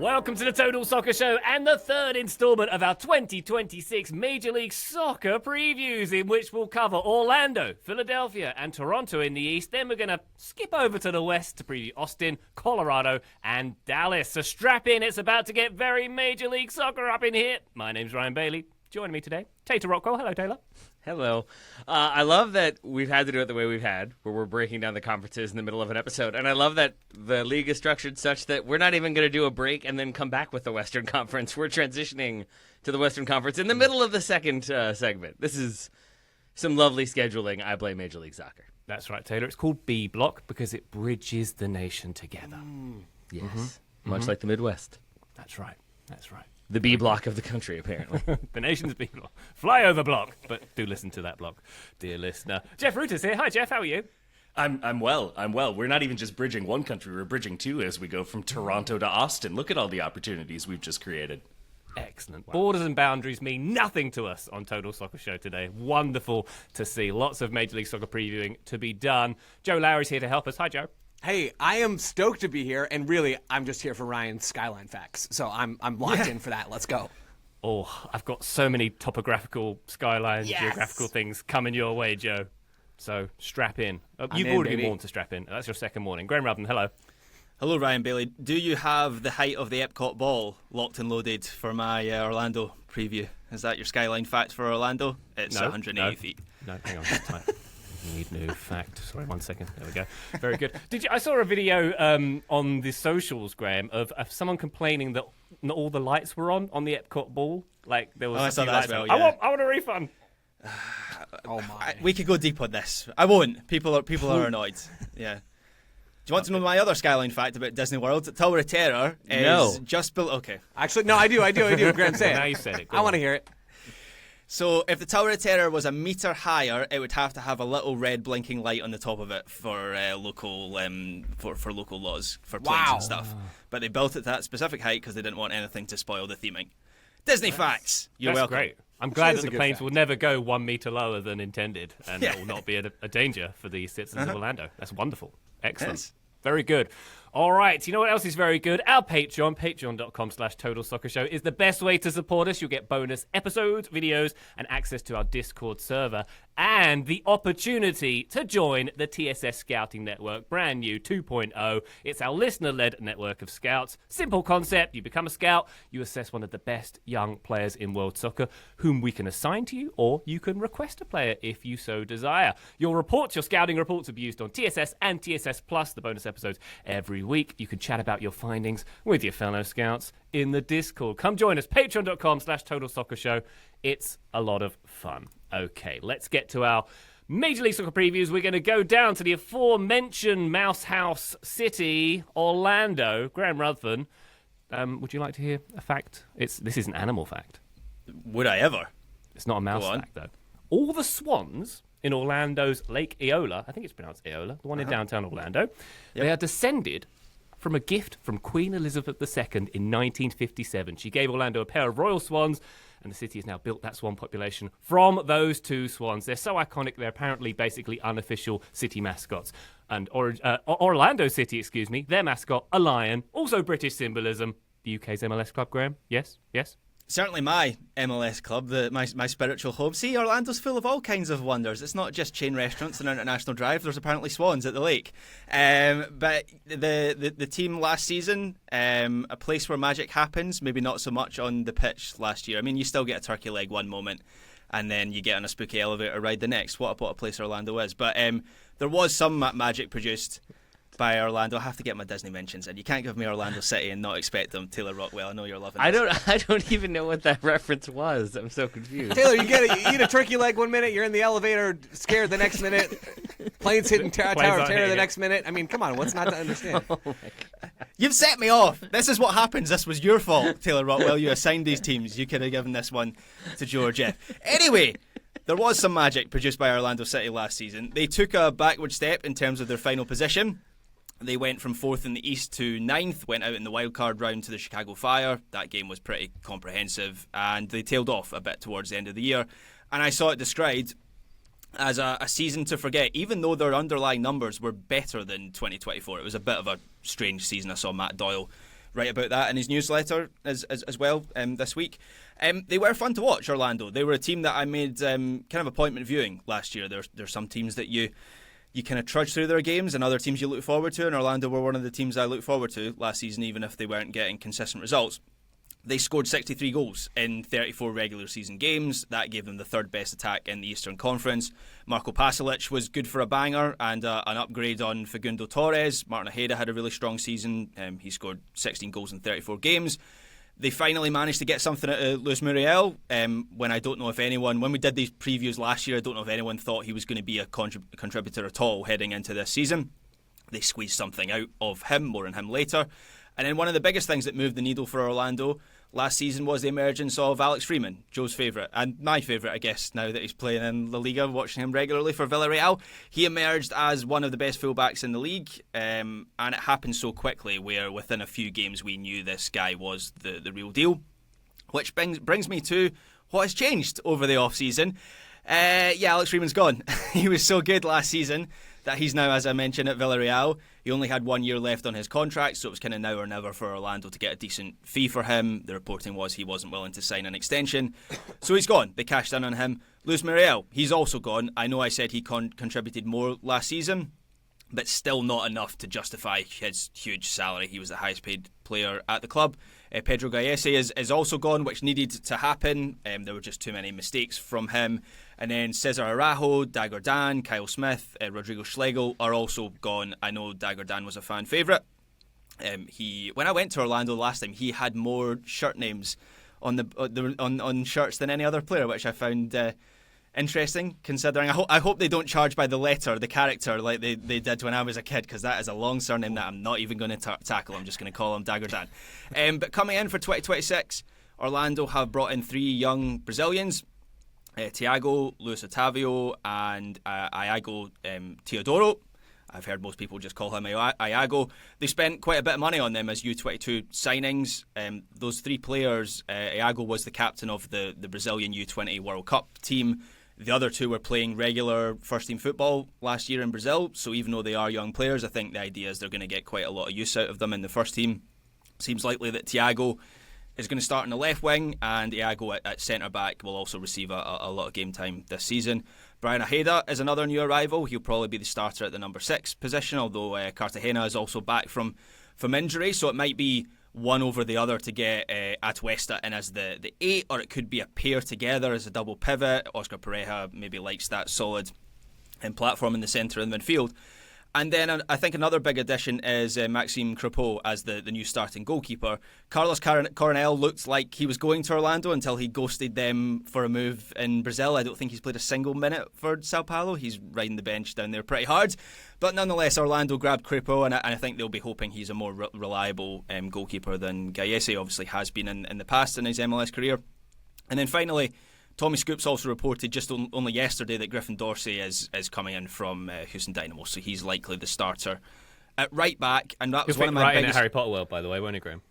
Welcome to the Total Soccer Show and the third instalment of our 2026 Major League Soccer previews, in which we'll cover Orlando, Philadelphia and Toronto in the East. Then we're going to skip over to the West to preview Austin, Colorado and Dallas. So strap in, it's about to get very Major League Soccer up in here. My name's Ryan Bailey. Joining me today, Taylor Rockwell. Hello, Taylor. Hello. I love that we've had to do it the way we've had, where we're breaking down the conferences in the middle of an episode. And I love that the league is structured such that we're not even going to do a break and then come back with the Western Conference. We're transitioning to the Western Conference in the middle of the second segment. This is some lovely scheduling. I blame Major League Soccer. That's right, Taylor. It's called B Block because it bridges the nation together. Yes. Much like the Midwest. That's right. That's right. The B block of the country, apparently. The nation's B block. Flyover block. But do listen to that block, dear listener. Jeff Ruter's here. Hi, Jeff. How are you? I'm well. We're not even just bridging one country. We're bridging two as we go from Toronto to Austin. Look at all the opportunities we've just created. Excellent. Wow. Borders and boundaries mean nothing to us on Total Soccer Show today. Wonderful to see. Lots of Major League Soccer previewing to be done. Joe Lowry's here to help us. Hi, Joe. Hey, I am stoked to be here, and really, I'm just here for Ryan's Skyline facts. So I'm locked in for that. Let's go. Oh, I've got so many topographical, skyline, Yes. geographical things coming your way, Joe. So strap in. You've in, already been baby. warned to strap in. That's your second warning. Graham Rubden, hello. Hello, Ryan Bailey. Do you have the height of the Epcot ball locked and loaded for my Orlando preview? Is that your Skyline fact for Orlando? It's 180 feet. No, hang on. Need new fact. Sorry, 1 second. There we go. Very good. I saw a video on the socials, Graham, of someone complaining that not all the lights were on the Epcot ball. Like there was. I saw that as well. Yeah. I want a refund. Oh my! We could go deep on this. I won't. People are annoyed. Yeah. Do you want to know my other Skyline fact about Disney World? Tower of Terror is just built. Okay. Actually, no, I do. Graham, say it. Now you said it. Go I want to on. hear it. So if the Tower of Terror was a metre higher, it would have to have a little red blinking light on the top of it for local local laws for planes and stuff. But they built it to that specific height because they didn't want anything to spoil the theming. Disney facts. You're That's welcome. great. I'm glad is that a the good planes fact. will never go 1 metre lower than intended, and Yeah. it will not be a danger for the citizens of Orlando. That's wonderful. Excellent. Yes. Very good. All right, you know what else is very good? Our Patreon, patreon.com/Total Soccer Show, is the best way to support us. You'll get bonus episodes, videos, and access to our Discord server, and the opportunity to join the TSS Scouting Network, brand new 2.0. It's our listener-led network of scouts. Simple concept. You become a scout, you assess one of the best young players in world soccer, whom we can assign to you, or you can request a player if you so desire. Your scouting reports will be used on TSS and TSS Plus, the bonus episodes, every week. You can chat about your findings with your fellow scouts in the Discord. Come join us, patreon.com/Total Soccer Show. It's a lot of fun. Okay, let's get to our Major League Soccer previews. We're going to go down to the aforementioned Mouse House City, Orlando. Graham Ruthven, would you like to hear a fact? This is an animal fact. Would I ever? It's not a mouse Go on. fact, though. All the swans in Orlando's Lake Eola, I think it's pronounced Eola, the one in downtown Orlando, they are descended from a gift from Queen Elizabeth II in 1957. She gave Orlando a pair of royal swans, and the city has now built that swan population from those two swans. They're so iconic, they're apparently basically unofficial city mascots. And Orlando City, their mascot, a lion, also British symbolism. The UK's MLS club, Graham? Yes? Yes? Certainly my MLS club, my spiritual home. See, Orlando's full of all kinds of wonders. It's not just chain restaurants and International Drive. There's apparently swans at the lake. But the team last season, a place where magic happens, maybe not so much on the pitch last year. I mean, you still get a turkey leg one moment, and then you get on a spooky elevator ride the next. What a place Orlando is. But there was some magic produced by Orlando. I have to get my Disney mentions in. You can't give me Orlando City and not expect them. Taylor Rockwell, I know you're loving this. I don't even know what that reference was. I'm so confused. Taylor, you get it. You eat a turkey leg 1 minute, you're in the elevator, scared the next minute. Planes hitting Tower of aren't Terror hitting the it. next minute. I mean, come on, what's not to understand? You've set me off. This is what happens. This was your fault, Taylor Rockwell. You assigned these teams. You could have given this one to Joe or Jeff. Anyway, there was some magic produced by Orlando City last season. They took a backward step in terms of their final position. They went from 4th in the East to 9th, went out in the wildcard round to the Chicago Fire. That game was pretty comprehensive, and they tailed off a bit towards the end of the year. And I saw it described as a season to forget, even though their underlying numbers were better than 2024. It was a bit of a strange season. I saw Matt Doyle write about that in his newsletter as well this week. They were fun to watch, Orlando. They were a team that I made kind of appointment viewing last year. There's some teams that you kind of trudge through their games and other teams you look forward to, and Orlando were one of the teams I looked forward to last season, even if they weren't getting consistent results. They scored 63 goals in 34 regular season games. That gave them the third best attack in the Eastern Conference. Marco Pasalic was good for a banger and an upgrade on Facundo Torres. Martin Ojeda had a really strong season. He scored 16 goals in 34 games. They finally managed to get something out of Luis Muriel when I don't know if anyone, when we did these previews last year, I don't know if anyone thought he was going to be a contributor at all heading into this season. They squeezed something out of him, more on him later. And then one of the biggest things that moved the needle for Orlando last season was the emergence of Alex Freeman, Joe's favourite, and my favourite, I guess, now that he's playing in La Liga, watching him regularly for Villarreal. He emerged as one of the best fullbacks in the league, and it happened so quickly where within a few games we knew this guy was the real deal. Which brings me to what has changed over the off-season. Alex Freeman's gone. He was so good last season that he's now, as I mentioned, at Villarreal. He only had 1 year left on his contract, so it was kind of now or never for Orlando to get a decent fee for him. The reporting was he wasn't willing to sign an extension. So he's gone. They cashed in on him. Luis Muriel, he's also gone. I know I said he contributed more last season, but still not enough to justify his huge salary. He was the highest paid player at the club. Pedro Gallese is also gone, which needed to happen. There were just too many mistakes from him. And then Cesar Araujo, Dagger Dan, Kyle Smith, Rodrigo Schlegel are also gone. I know Dagger Dan was a fan favourite. When I went to Orlando last time, he had more shirt names on shirts than any other player, which I found interesting, considering I hope they don't charge by the letter, the character, like they did when I was a kid, because that is a long surname that I'm not even going to tackle. I'm just going to call him Dagger Dan. But coming in for 2026, Orlando have brought in 3 young Brazilians, Thiago, Luis Otavio and Iago Teodoro. I've heard most people just call him Iago. They spent quite a bit of money on them as U22 signings. Those 3 players, Iago was the captain of the Brazilian U20 World Cup team. The other 2 were playing regular first-team football last year in Brazil, so even though they are young players, I think the idea is they're going to get quite a lot of use out of them in the first team. Seems likely that Thiago is going to start in the left wing, and Iago at centre-back will also receive a lot of game time this season. Brian Ojeda is another new arrival. He'll probably be the starter at the number 6 position, although Cartagena is also back from injury, so it might be one over the other to get Atuesta in as the 8, or it could be a pair together as a double pivot. Oscar Pereira maybe likes that solid platform in the centre of the midfield. And then I think another big addition is Maxime Crepeau as the new starting goalkeeper. Carlos Coronel looked like he was going to Orlando until he ghosted them for a move in Brazil. I don't think he's played a single minute for Sao Paulo. He's riding the bench down there pretty hard. But nonetheless, Orlando grabbed Crepeau, and I think they'll be hoping he's a more reliable goalkeeper than Gallese obviously has been in the past in his MLS career. And then finally, Tommy Scoops also reported just only yesterday that Griffin Dorsey is coming in from Houston Dynamo, so he's likely the starter at right back. And that was one of my biggest... in Harry Potter world, by the way, won't he, Graham?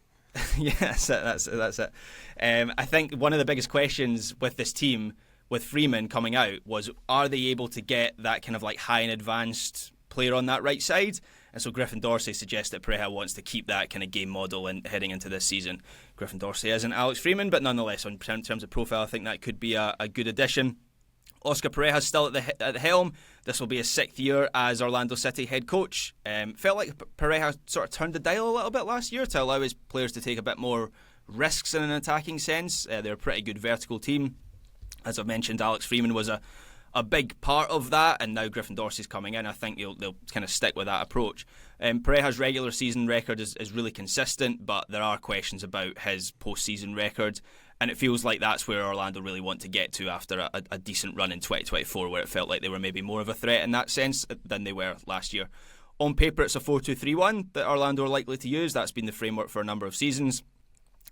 Yeah, that's it. I think one of the biggest questions with this team, with Freeman coming out, was are they able to get that kind of like high and advanced player on that right side? And so Griffin Dorsey suggests that Pereira wants to keep that kind of game model heading into this season. Griffin Dorsey isn't Alex Freeman, but nonetheless, in terms of profile, I think that could be a good addition. Oscar Pereira is still at the helm. This will be his 6th year as Orlando City head coach. Felt like Pereira sort of turned the dial a little bit last year to allow his players to take a bit more risks in an attacking sense. They're a pretty good vertical team. As I've mentioned, Alex Freeman was a big part of that, and now Griffin Dorsey's coming in. I think they'll kind of stick with that approach. Pereira's regular season record is really consistent, but there are questions about his post-season record, and it feels like that's where Orlando really want to get to after a decent run in 2024, where it felt like they were maybe more of a threat in that sense than they were last year. On paper, it's a 4-2-3-1 that Orlando are likely to use. That's been the framework for a number of seasons.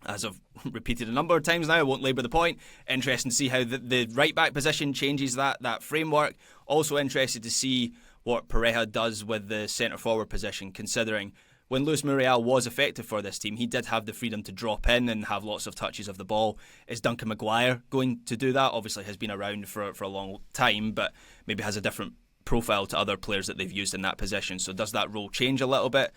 As I've repeated a number of times now, I won't labour the point. Interesting to see how the right-back position changes that framework. Also interested to see what Pereira does with the centre-forward position, considering when Luis Muriel was effective for this team, he did have the freedom to drop in and have lots of touches of the ball. Is Duncan Maguire going to do that? Obviously has been around for a long time, but maybe has a different profile to other players that they've used in that position. So does that role change a little bit?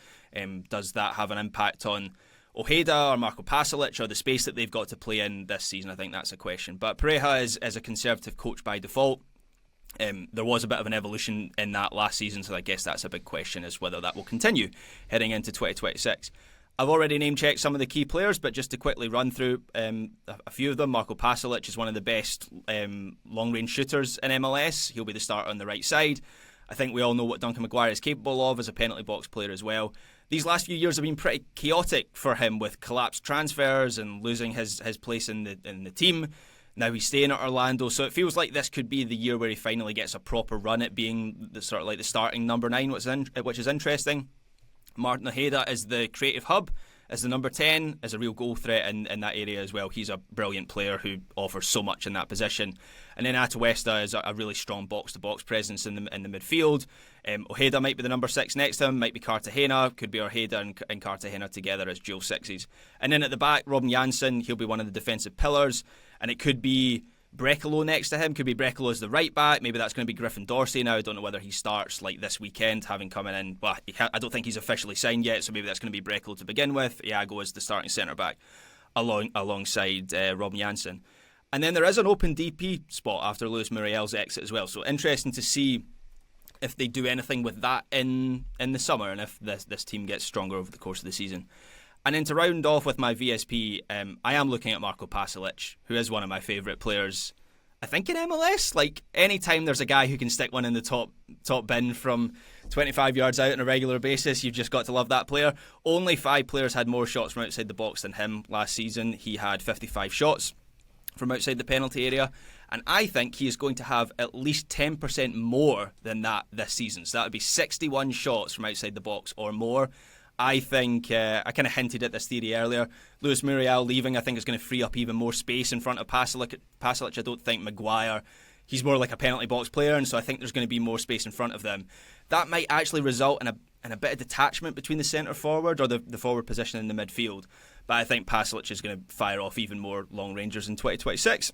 Does that have an impact on Ojeda or Marco Pasalic or the space that they've got to play in this season, I think that's a question. But Pareja is a conservative coach by default. There was a bit of an evolution in that last season, so I guess that's a big question as whether that will continue heading into 2026. I've already name-checked some of the key players, but just to quickly run through a few of them. Marco Pasalic is one of the best long-range shooters in MLS. He'll be the starter on the right side. I think we all know what Duncan Maguire is capable of as a penalty box player as well. These last few years have been pretty chaotic for him with collapsed transfers and losing his place in the team. Now he's staying at Orlando, so it feels like this could be the year where he finally gets a proper run at being the starting number 9, which is interesting. Martin Ojeda is the creative hub, as the number 10, is a real goal threat in that area as well. He's a brilliant player who offers so much in that position. And then Atuesta is a really strong box-to-box presence in the midfield. Ojeda might be the number 6 next to him, might be Cartagena, could be Ojeda and Cartagena together as dual sixes. And then at the back, Robin Janssen, he'll be one of the defensive pillars, and it could be Brekalo next to him, could be Brekalo as the right back. Maybe that's going to be Griffin Dorsey now. I don't know whether he starts like this weekend, having come in. Well, I don't think he's officially signed yet, so maybe that's going to be Brekalo to begin with. Iago as the starting centre back alongside Robin Janssen. And then there is an open DP spot after Luis Muriel's exit as well. So interesting to see if they do anything with that in the summer and if this team gets stronger over the course of the season. And then to round off with my VSP, I am looking at Marco Pasalic, who is one of my favourite players, I think, in MLS. Like, anytime there's a guy who can stick one in the top bin from 25 yards out on a regular basis, you've just got to love that player. Only 5 players had more shots from outside the box than him last season. He had 55 shots from outside the penalty area, and I think he is going to have at least 10% more than that this season. So that would be 61 shots from outside the box or more. I think, I kind of hinted at this theory earlier, Luis Muriel leaving I think is going to free up even more space in front of Pasalic. I don't think Maguire, he's more like a penalty box player, and so I think there's going to be more space in front of them. That might actually result in a bit of detachment between the centre forward or the forward position in the midfield. But I think Pasalic is going to fire off even more long rangers in 2026.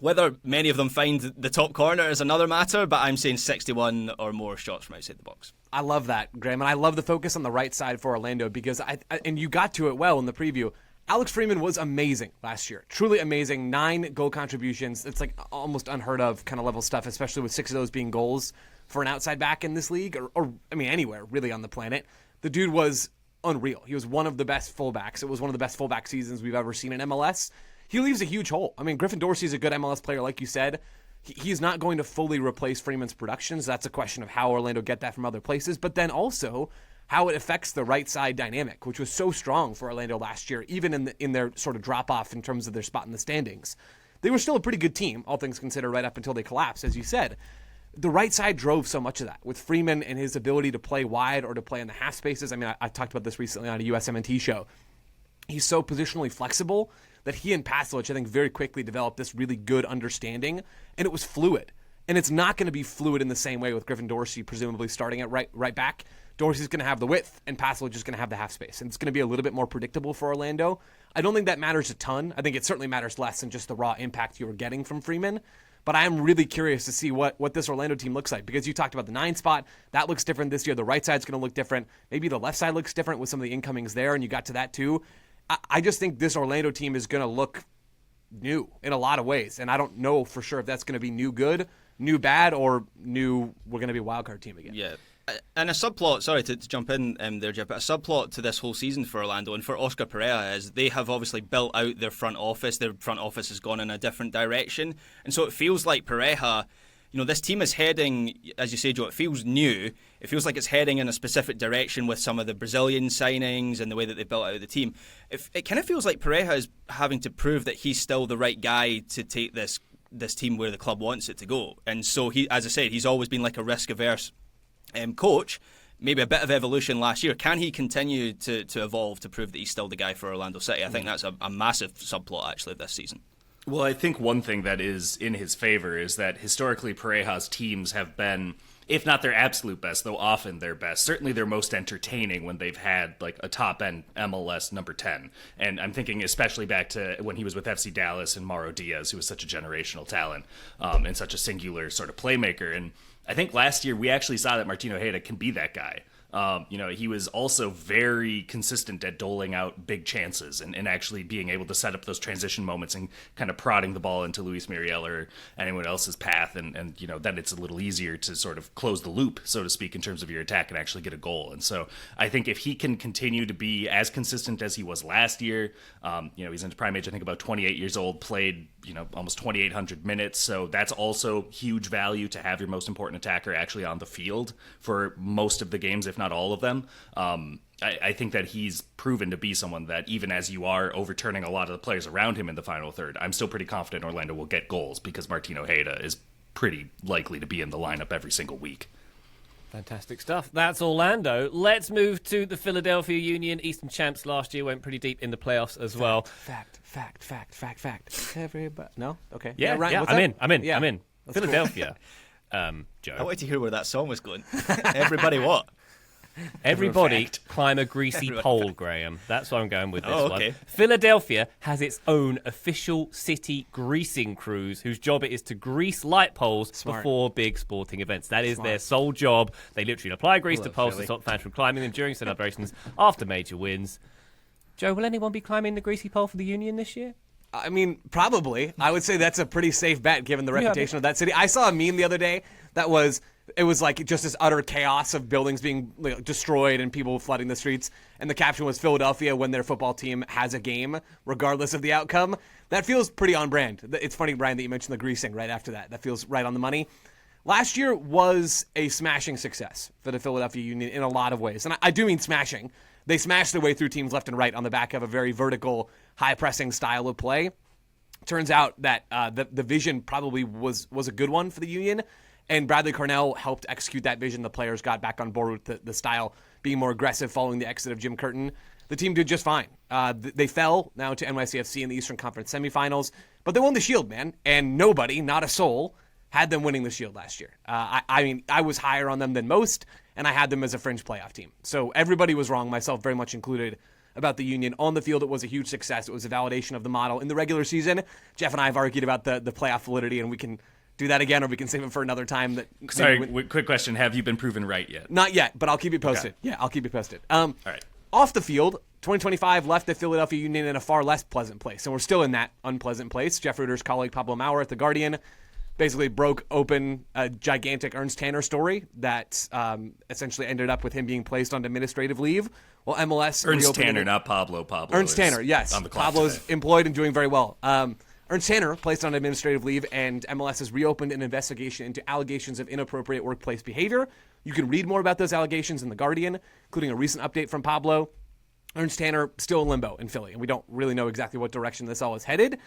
Whether many of them find the top corner is another matter, but I'm saying 61 or more shots from outside the box. I love that, Graham, and I love the focus on the right side for Orlando because and you got to it well in the preview. Alex Freeman was amazing last year. Truly amazing. 9 goal contributions. It's like almost unheard of kind of level stuff, especially with 6 of those being goals for an outside back in this league, or I mean anywhere really on the planet. The dude was unreal. He was one of the best fullbacks. It was one of the best fullback seasons we've ever seen in MLS. He leaves a huge hole. I mean, Griffin Dorsey is a good MLS player, like you said. He's not going to fully replace Freeman's productions. That's a question of how Orlando get that from other places, but then also how it affects the right side dynamic, which was so strong for Orlando last year, even in their sort of drop-off in terms of their spot in the standings. They were still a pretty good team, all things considered, right up until they collapsed, as you said. The right side drove so much of that, with Freeman and his ability to play wide or to play in the half spaces. I mean, I talked about this recently on a USMNT show. He's so positionally flexible that he and Pasalic, I think, very quickly developed this really good understanding, and it was fluid. And it's not going to be fluid in the same way with Griffin Dorsey presumably starting at right back. Dorsey's going to have the width, and Pasalic is going to have the half space. And it's going to be a little bit more predictable for Orlando. I don't think that matters a ton. I think it certainly matters less than just the raw impact you were getting from Freeman. But I am really curious to see what this Orlando team looks like, because you talked about the 9 spot. That looks different this year. The right side's going to look different. Maybe the left side looks different with some of the incomings there, and you got to that too. I just think this Orlando team is going to look new in a lot of ways, and I don't know for sure if that's going to be new good, new bad, or new we're going to be a wildcard team again. Yeah. And a subplot, sorry to jump in there, Jeff, but a subplot to this whole season for Orlando and for Oscar Pereira is they have obviously built out their front office. Their front office has gone in a different direction. And so it feels like Pereira, this team is heading, as you say, Joe, it feels new. It feels like it's heading in a specific direction with some of the Brazilian signings and the way that they built out the team. It kind of feels like Pereira is having to prove that he's still the right guy to take this team where the club wants it to go. And so, he, as I said, he's always been like a risk-averse coach. Maybe a bit of evolution last year. Can he continue to evolve to prove that he's still the guy for Orlando City? I think that's a massive subplot, actually, this season. Well, I think one thing that is in his favor is that historically Pareja's teams have been, if not their absolute best, though often their best, certainly their most entertaining when they've had like a top-end MLS number 10. And I'm thinking especially back to when he was with FC Dallas and Mauro Diaz, who was such a generational talent and such a singular sort of playmaker. And I think last year we actually saw that Martin Ojeda can be that guy. He was also very consistent at doling out big chances and actually being able to set up those transition moments and kind of prodding the ball into Luis Muriel or anyone else's path. And then it's a little easier to sort of close the loop, so to speak, in terms of your attack and actually get a goal. And so I think if he can continue to be as consistent as he was last year, he's in his prime age, I think about 28 years old, played, almost 2,800 minutes. So that's also huge value to have your most important attacker actually on the field for most of the games, if not all of them. I think that he's proven to be someone that even as you are overturning a lot of the players around him in the final third, I'm still pretty confident Orlando will get goals because Martin Ojeda is pretty likely to be in the lineup every single week. Fantastic stuff. That's Orlando. Let's move to the Philadelphia Union. Eastern champs last year, went pretty deep in the playoffs as well. Fact. Everybody. No? Okay. Yeah, Ryan, what's I'm up? in. Yeah. I'm in. That's Philadelphia. I Joe. wanted to hear where that song was going. Everybody what? Everybody Fact. climb a greasy Everybody pole, fact. Graham. That's where I'm going with this Oh, one. okay. Philadelphia has its own official city greasing crews whose job it is to grease light poles Smart. before big sporting events. That is their sole job. They literally apply grease to Love poles Philly. to stop fans from climbing them during celebrations after major wins. Joe, will anyone be climbing the greasy pole for the Union this year? I mean, probably. I would say that's a pretty safe bet given the reputation of that city. I saw a meme the other day that was like just this utter chaos of buildings being destroyed and people flooding the streets. And the caption was Philadelphia when their football team has a game, regardless of the outcome. That feels pretty on brand. It's funny, Brian, that you mentioned the greasing right after that. That feels right on the money. Last year was a smashing success for the Philadelphia Union in a lot of ways. And I do mean smashing. They smashed their way through teams left and right on the back of a very vertical, high-pressing style of play. Turns out that the vision probably was a good one for the Union, and Bradley Cornell helped execute that vision. The players got back on board with the style being more aggressive following the exit of Jim Curtin. The team did just fine. They fell now to NYCFC in the Eastern Conference semifinals, but they won the Shield, man, and nobody, not a soul, had them winning the Shield last year. I mean, I was higher on them than most, and I had them as a fringe playoff team. So everybody was wrong, myself very much included, about the Union. On the field, it was a huge success. It was a validation of the model. In the regular season, Jeff and I have argued about the playoff validity, and we can do that again, or we can save it for another time. Sorry, quick question. Have you been proven right yet? Not yet, but I'll keep you posted. Okay. Yeah, I'll keep you posted. All right. Off the field, 2025 left the Philadelphia Union in a far less pleasant place, and we're still in that unpleasant place. Jeff Ruder's colleague Pablo Maurer at The Guardian basically broke open a gigantic Ernst Tanner story that essentially ended up with him being placed on administrative leave. Well, MLS Ernst reopened Tanner, it. not Pablo. Pablo. Ernst is Tanner, yes. On the clock Pablo's today. employed and doing very well. Ernst Tanner placed on administrative leave, and MLS has reopened an investigation into allegations of inappropriate workplace behavior. You can read more about those allegations in The Guardian, including a recent update from Pablo. Ernst Tanner still in limbo in Philly, and we don't really know exactly what direction this all is headed.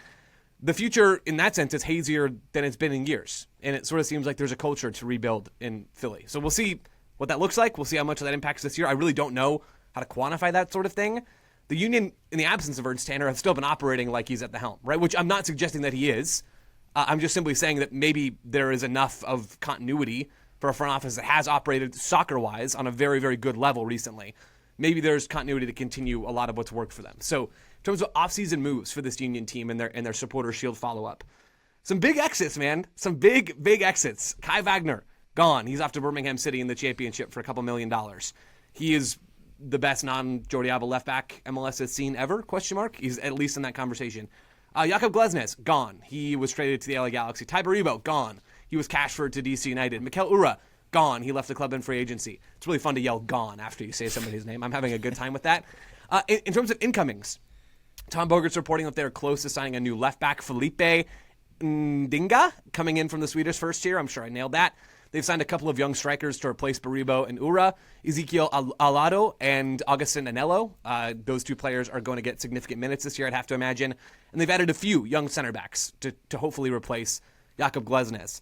The future, in that sense, is hazier than it's been in years, and it sort of seems like there's a culture to rebuild in Philly. So we'll see what that looks like. We'll see how much of that impacts this year. I really don't know how to quantify that sort of thing. The Union, in the absence of Ernst Tanner, have still been operating like he's at the helm, right? Which I'm not suggesting that he is. I'm just simply saying that maybe there is enough of continuity for a front office that has operated soccer-wise on a very, very good level recently. Maybe there's continuity to continue a lot of what's worked for them. So in terms of offseason moves for this Union team and their supporter shield follow-up, some big exits, man. Some big, big exits. Kai Wagner, gone. He's off to Birmingham City in the championship for $2 million. He is the best non-Jordi Alba left back MLS has seen ever, ? He's at least in that conversation. Jakub Glesnes, gone. He was traded to the LA Galaxy. Ty Baribo, gone. He was cashferred to DC United. Mikel Ura, gone. He left the club in free agency. It's really fun to yell gone after you say somebody's name. I'm having a good time with that. In terms of incomings, Tom Bogert's reporting that they're close to signing a new left back, Felipe Ndinga, coming in from the Swedish first tier. I'm sure I nailed that. They've signed a couple of young strikers to replace Baribo and Ura, Ezekiel Alado and Augustin Anello. Those two players are going to get significant minutes this year, I'd have to imagine. And they've added a few young center backs to hopefully replace Jakub Glesnes.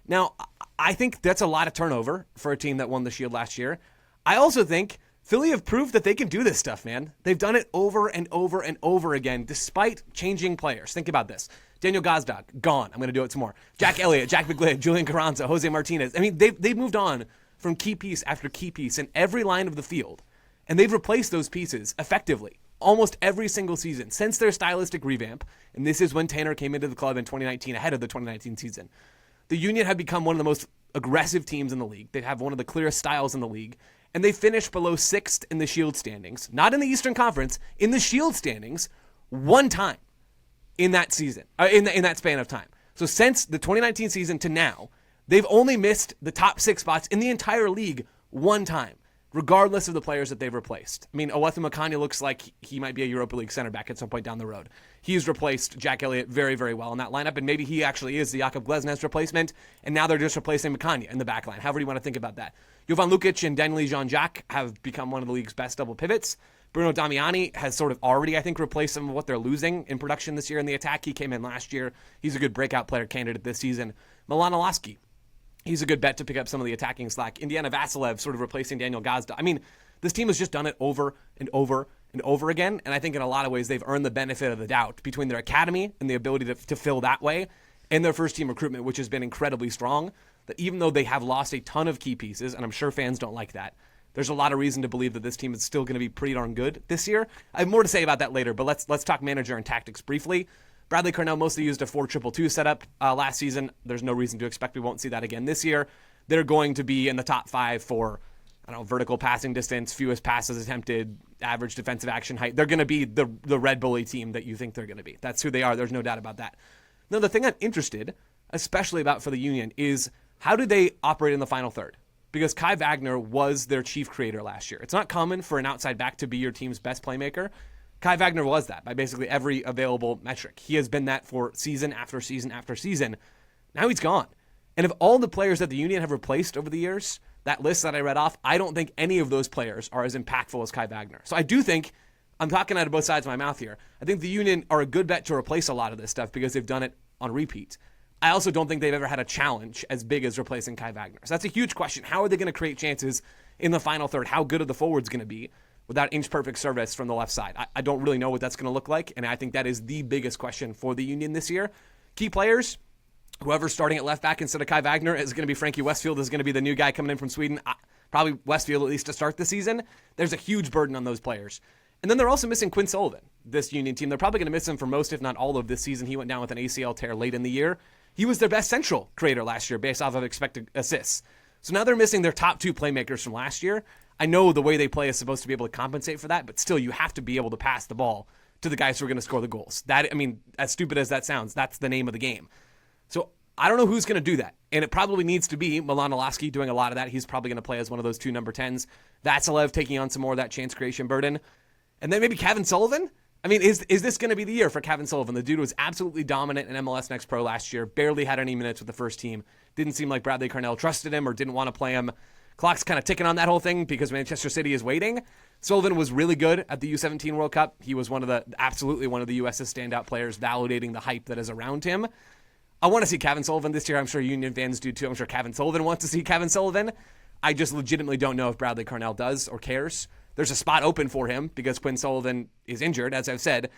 Now, I think that's a lot of turnover for a team that won the Shield last year. I also think Philly have proved that they can do this stuff, man. They've done it over and over and over again, despite changing players. Think about this. Daniel Gazdag, gone. I'm going to do it some more. Jack Elliott, Jack McGlade, Julian Carranza, Jose Martinez. I mean, they've moved on from key piece after key piece in every line of the field, and they've replaced those pieces effectively almost every single season since their stylistic revamp, and this is when Tanner came into the club in 2019, ahead of the 2019 season. The Union have become one of the most aggressive teams in the league. They have one of the clearest styles in the league, and they finished below 6th in the Shield standings, not in the Eastern Conference, in the Shield standings, one time in that season, in that span of time. So since the 2019 season to now, they've only missed the top 6 spots in the entire league one time, regardless of the players that they've replaced. I mean, Owethu Makanya looks like he might be a Europa League center back at some point down the road. He's replaced Jack Elliott very, very well in that lineup, and maybe he actually is the Jakub Glesnes replacement, and now they're just replacing Makanya in the back line. However you want to think about that. Jovan Lukic and Denley Jean-Jacques have become one of the league's best double pivots. Bruno Damiani has sort of already, I think, replaced some of what they're losing in production this year in the attack. He came in last year. He's a good breakout player candidate this season. Milan Olaski, he's a good bet to pick up some of the attacking slack. Indiana Vasilev sort of replacing Daniel Gazda. I mean, this team has just done it over and over and over again, and I think in a lot of ways they've earned the benefit of the doubt between their academy and the ability to fill that way and their first-team recruitment, which has been incredibly strong, that even though they have lost a ton of key pieces, and I'm sure fans don't like that, there's a lot of reason to believe that this team is still going to be pretty darn good this year. I have more to say about that later, but let's talk manager and tactics briefly. Bradley Carnell mostly used a 4-2-2 setup last season. There's no reason to expect we won't see that again this year. They're going to be in the top 5 for, I don't know, vertical passing distance, fewest passes attempted, average defensive action height. They're going to be the Red Bully team that you think they're going to be. That's who they are. There's no doubt about that. Now, the thing I'm interested, especially about for the Union, is how do they operate in the final third? Because Kai Wagner was their chief creator last year. It's not common for an outside back to be your team's best playmaker. Kai Wagner was that by basically every available metric. He has been that for season after season after season. Now he's gone. And of all the players that the Union have replaced over the years, that list that I read off, I don't think any of those players are as impactful as Kai Wagner. So I do think, I'm talking out of both sides of my mouth here, I think the Union are a good bet to replace a lot of this stuff because they've done it on repeat. I also don't think they've ever had a challenge as big as replacing Kai Wagner. So that's a huge question. How are they going to create chances in the final third? How good are the forwards going to be without inch-perfect service from the left side? I don't really know what that's going to look like, and I think that is the biggest question for the Union this year. Key players, whoever's starting at left back instead of Kai Wagner is going to be Frankie Westfield, is going to be the new guy coming in from Sweden. Probably Westfield at least to start the season. There's a huge burden on those players. And then they're also missing Quinn Sullivan, this Union team. They're probably going to miss him for most, if not all, of this season. He went down with an ACL tear late in the year. He was their best central creator last year based off of expected assists. So now they're missing their top 2 playmakers from last year. I know the way they play is supposed to be able to compensate for that, but still you have to be able to pass the ball to the guys who are going to score the goals. That, I mean, as stupid as that sounds, that's the name of the game. So I don't know who's going to do that. And it probably needs to be Milan Olaski doing a lot of that. He's probably going to play as one of those 2 number 10s. Vasilev taking on some more of that chance creation burden. And then maybe Kevin Sullivan? I mean, is this going to be the year for Kevin Sullivan? The dude was absolutely dominant in MLS Next Pro last year, barely had any minutes with the first team. Didn't seem like Bradley Carnell trusted him or didn't want to play him. Clock's kind of ticking on that whole thing because Manchester City is waiting. Sullivan was really good at the U17 World Cup. He was absolutely one of the U.S.'s standout players, validating the hype that is around him. I want to see Kevin Sullivan this year. I'm sure Union fans do too. I'm sure Kevin Sullivan wants to see Kevin Sullivan. I just legitimately don't know if Bradley Carnell does or cares. There's a spot open for him because Quinn Sullivan is injured, as I've said.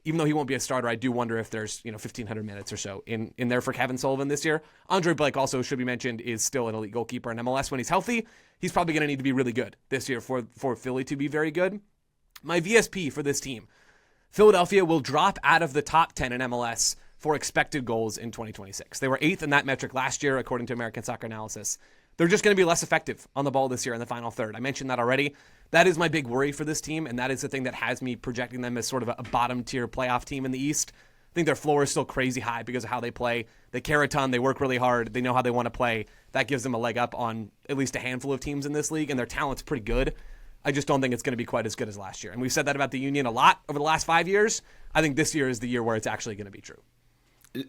Even though he won't be a starter, I do wonder if there's 1,500 minutes or so in there for Kevin Sullivan this year. Andre Blake also should be mentioned is still an elite goalkeeper in MLS when he's healthy. He's probably going to need to be really good this year for Philly to be very good. My VSP for this team, Philadelphia will drop out of the top 10 in MLS for expected goals in 2026. They were 8th in that metric last year, according to American Soccer Analysis. They're just going to be less effective on the ball this year in the final third. I mentioned that already. That is my big worry for this team, and that is the thing that has me projecting them as sort of a bottom-tier playoff team in the East. I think their floor is still crazy high because of how they play. They care a ton. They work really hard. They know how they want to play. That gives them a leg up on at least a handful of teams in this league, and their talent's pretty good. I just don't think it's going to be quite as good as last year. And we've said that about the Union a lot over the last 5 years. I think this year is the year where it's actually going to be true.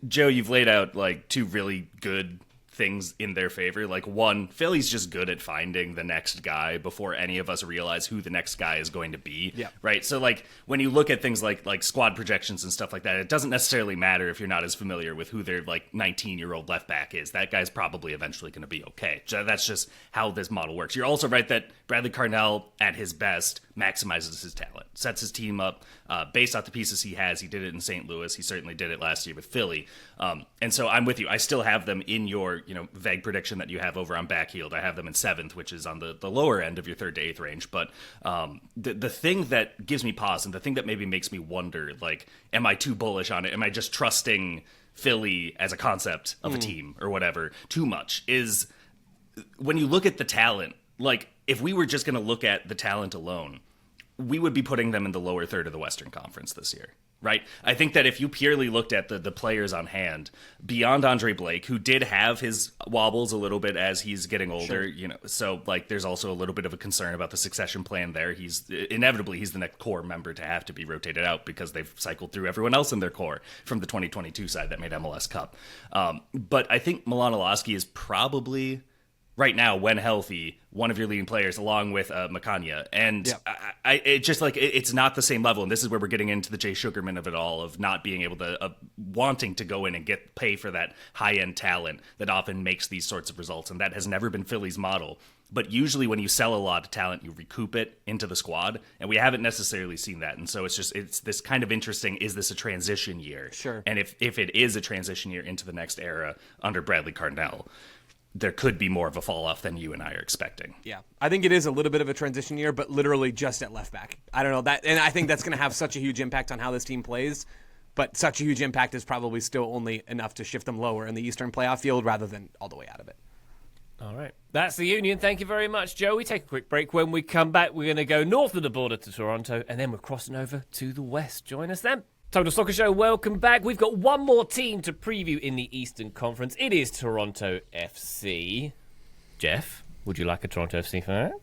Joe, you've laid out like 2 really good things in their favor. Like, one, Philly's just good at finding the next guy before any of us realize who the next guy is going to be. Yeah. Right. So like when you look at things like squad projections and stuff like that, it doesn't necessarily matter if you're not as familiar with who their like 19-year-old left back is. That guy's probably eventually going to be okay. So that's just how this model works. You're also right that Bradley Carnell at his best maximizes his talent, sets his team up based off the pieces he has. He did it in St. Louis. He certainly did it last year with Philly. And so I'm with you. I still have them in your vague prediction that you have over on Backheeled. I have them in 7th, which is on the lower end of your 3rd to 8th range. But the thing that gives me pause and the thing that maybe makes me wonder, like, am I too bullish on it? Am I just trusting Philly as a concept of a team or whatever too much? Is when you look at the talent, like, if we were just going to look at the talent alone, we would be putting them in the lower third of the Western Conference this year, right? I think that if you purely looked at the players on hand, beyond Andre Blake, who did have his wobbles a little bit as he's getting older, so like there's also a little bit of a concern about the succession plan there. He's the next core member to have to be rotated out because they've cycled through everyone else in their core from the 2022 side that made MLS Cup. But I think Milan Olaski is probably, right now, when healthy, one of your leading players, along with Makanya. And it's not the same level. And this is where we're getting into the Jay Sugarman of it all, of not being able to, wanting to go in and pay for that high-end talent that often makes these sorts of results. And that has never been Philly's model. But usually when you sell a lot of talent, you recoup it into the squad. And we haven't necessarily seen that. And so it's this kind of interesting, is this a transition year? Sure. And if it is a transition year into the next era under Bradley Cardinell, there could be more of a fall off than you and I are expecting. Yeah, I think it is a little bit of a transition year, but literally just at left back. I don't know that, and I think that's going to have such a huge impact on how this team plays. But such a huge impact is probably still only enough to shift them lower in the Eastern playoff field rather than all the way out of it. All right. That's the Union. Thank you very much, Joe. We take a quick break. When we come back, we're going to go north of the border to Toronto, and then we're crossing over to the West. Join us then. Total Soccer Show, welcome back. We've got one more team to preview in the Eastern Conference. It is Toronto FC. Jeff, would you like a Toronto FC fact?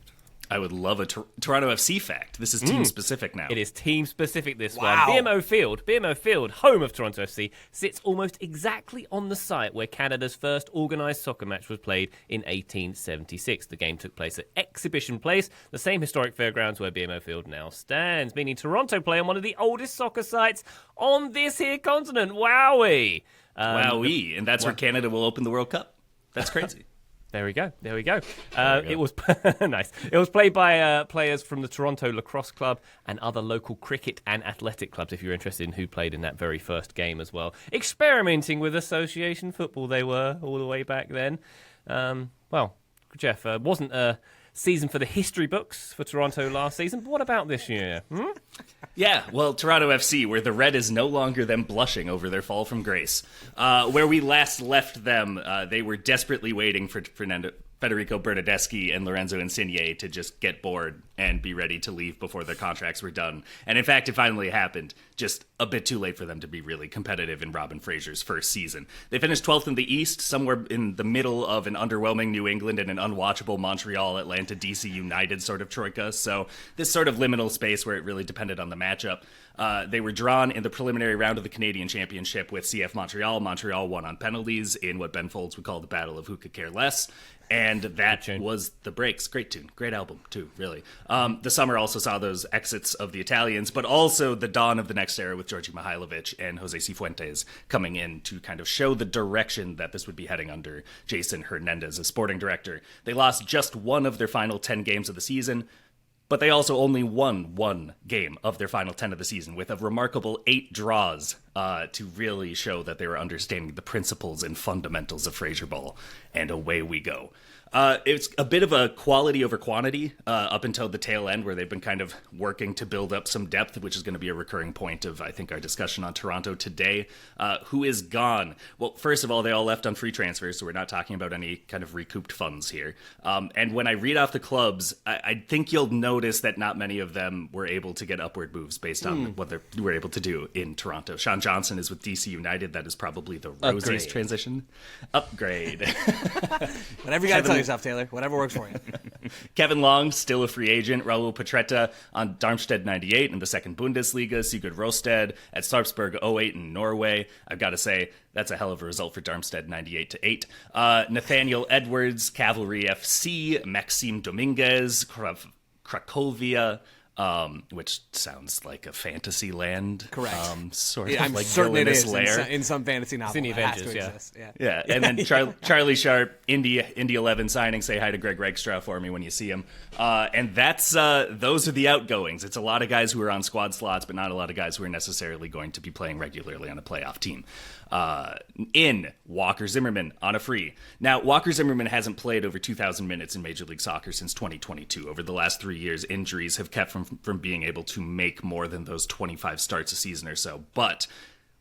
I would love a Toronto FC fact. This is team-specific now. It is team-specific, this Wow. one. BMO Field, home of Toronto FC, sits almost exactly on the site where Canada's first organised soccer match was played in 1876. The game took place at Exhibition Place, the same historic fairgrounds where BMO Field now stands, meaning Toronto play on one of the oldest soccer sites on this here continent. Wowee! Wowee. And that's where Canada will open the World Cup. That's crazy. There we go. It was nice. It was played by players from the Toronto Lacrosse Club and other local cricket and athletic clubs, if you're interested in who played in that very first game as well. Experimenting with association football, they were all the way back then. Well, Jeff, wasn't a season for the history books for Toronto last season, but what about this year? Yeah, well, Toronto FC, where the red is no longer them blushing over their fall from grace. Where we last left them, they were desperately waiting for Federico Bernardeschi and Lorenzo Insigne to just get bored and be ready to leave before their contracts were done. And in fact, it finally happened. Just a bit too late for them to be really competitive in Robin Fraser's first season. They finished 12th in the East, somewhere in the middle of an underwhelming New England and an unwatchable Montreal, Atlanta, DC United sort of troika. So this sort of liminal space where it really depended on the matchup. They were drawn in the preliminary round of the Canadian Championship with CF Montreal. Montreal won on penalties in what Ben Folds would call the Battle of Who Could Care Less. And that was the breaks. Great tune. Great album, too, really. The summer also saw those exits of the Italians, but also the dawn of the next era with Georgi Mihailovic and Jose Cifuentes coming in to kind of show the direction that this would be heading under Jason Hernandez as sporting director. They lost just one of their final 10 games of the season, but they also only won one game of their final 10 of the season with a remarkable 8 draws to really show that they were understanding the principles and fundamentals of Fraser Ball. And away we go. It's a bit of a quality over quantity up until the tail end, where they've been kind of working to build up some depth, which is going to be a recurring point of, I think, our discussion on Toronto today. Who is gone? Well, first of all, they all left on free transfers, so we're not talking about any kind of recouped funds here. And when I read off the clubs, I think you'll notice that not many of them were able to get upward moves based on what they were able to do in Toronto. Sean Johnson is with DC United. That is probably the rosiest transition. Upgrade. Whatever you got to tell yourself, Taylor. Whatever works for you. Kevin Long, still a free agent. Raul Petretta on Darmstadt 98 in the second Bundesliga. Sigurd Rosted at Sarpsborg 08 in Norway. I've got to say, that's a hell of a result for Darmstadt 98-8. Nathaniel Edwards, Cavalry FC. Maxime Dominguez, Cracovia. Which sounds like a fantasy land. Correct. Sort Yeah, of I'm like certain it villainous is lair. in some fantasy novel. in the It has Avengers, to yeah. exist. Yeah, and then Charlie Sharp, Indy 11 signing. Say hi to Greg Regstra for me when you see him. And that's those are the outgoings. It's a lot of guys who are on squad slots, but not a lot of guys who are necessarily going to be playing regularly on a playoff team. In Walker Zimmerman on a free. Now, Walker Zimmerman hasn't played over 2,000 minutes in Major League Soccer since 2022. Over the last 3 years, injuries have kept from being able to make more than those 25 starts a season or so. But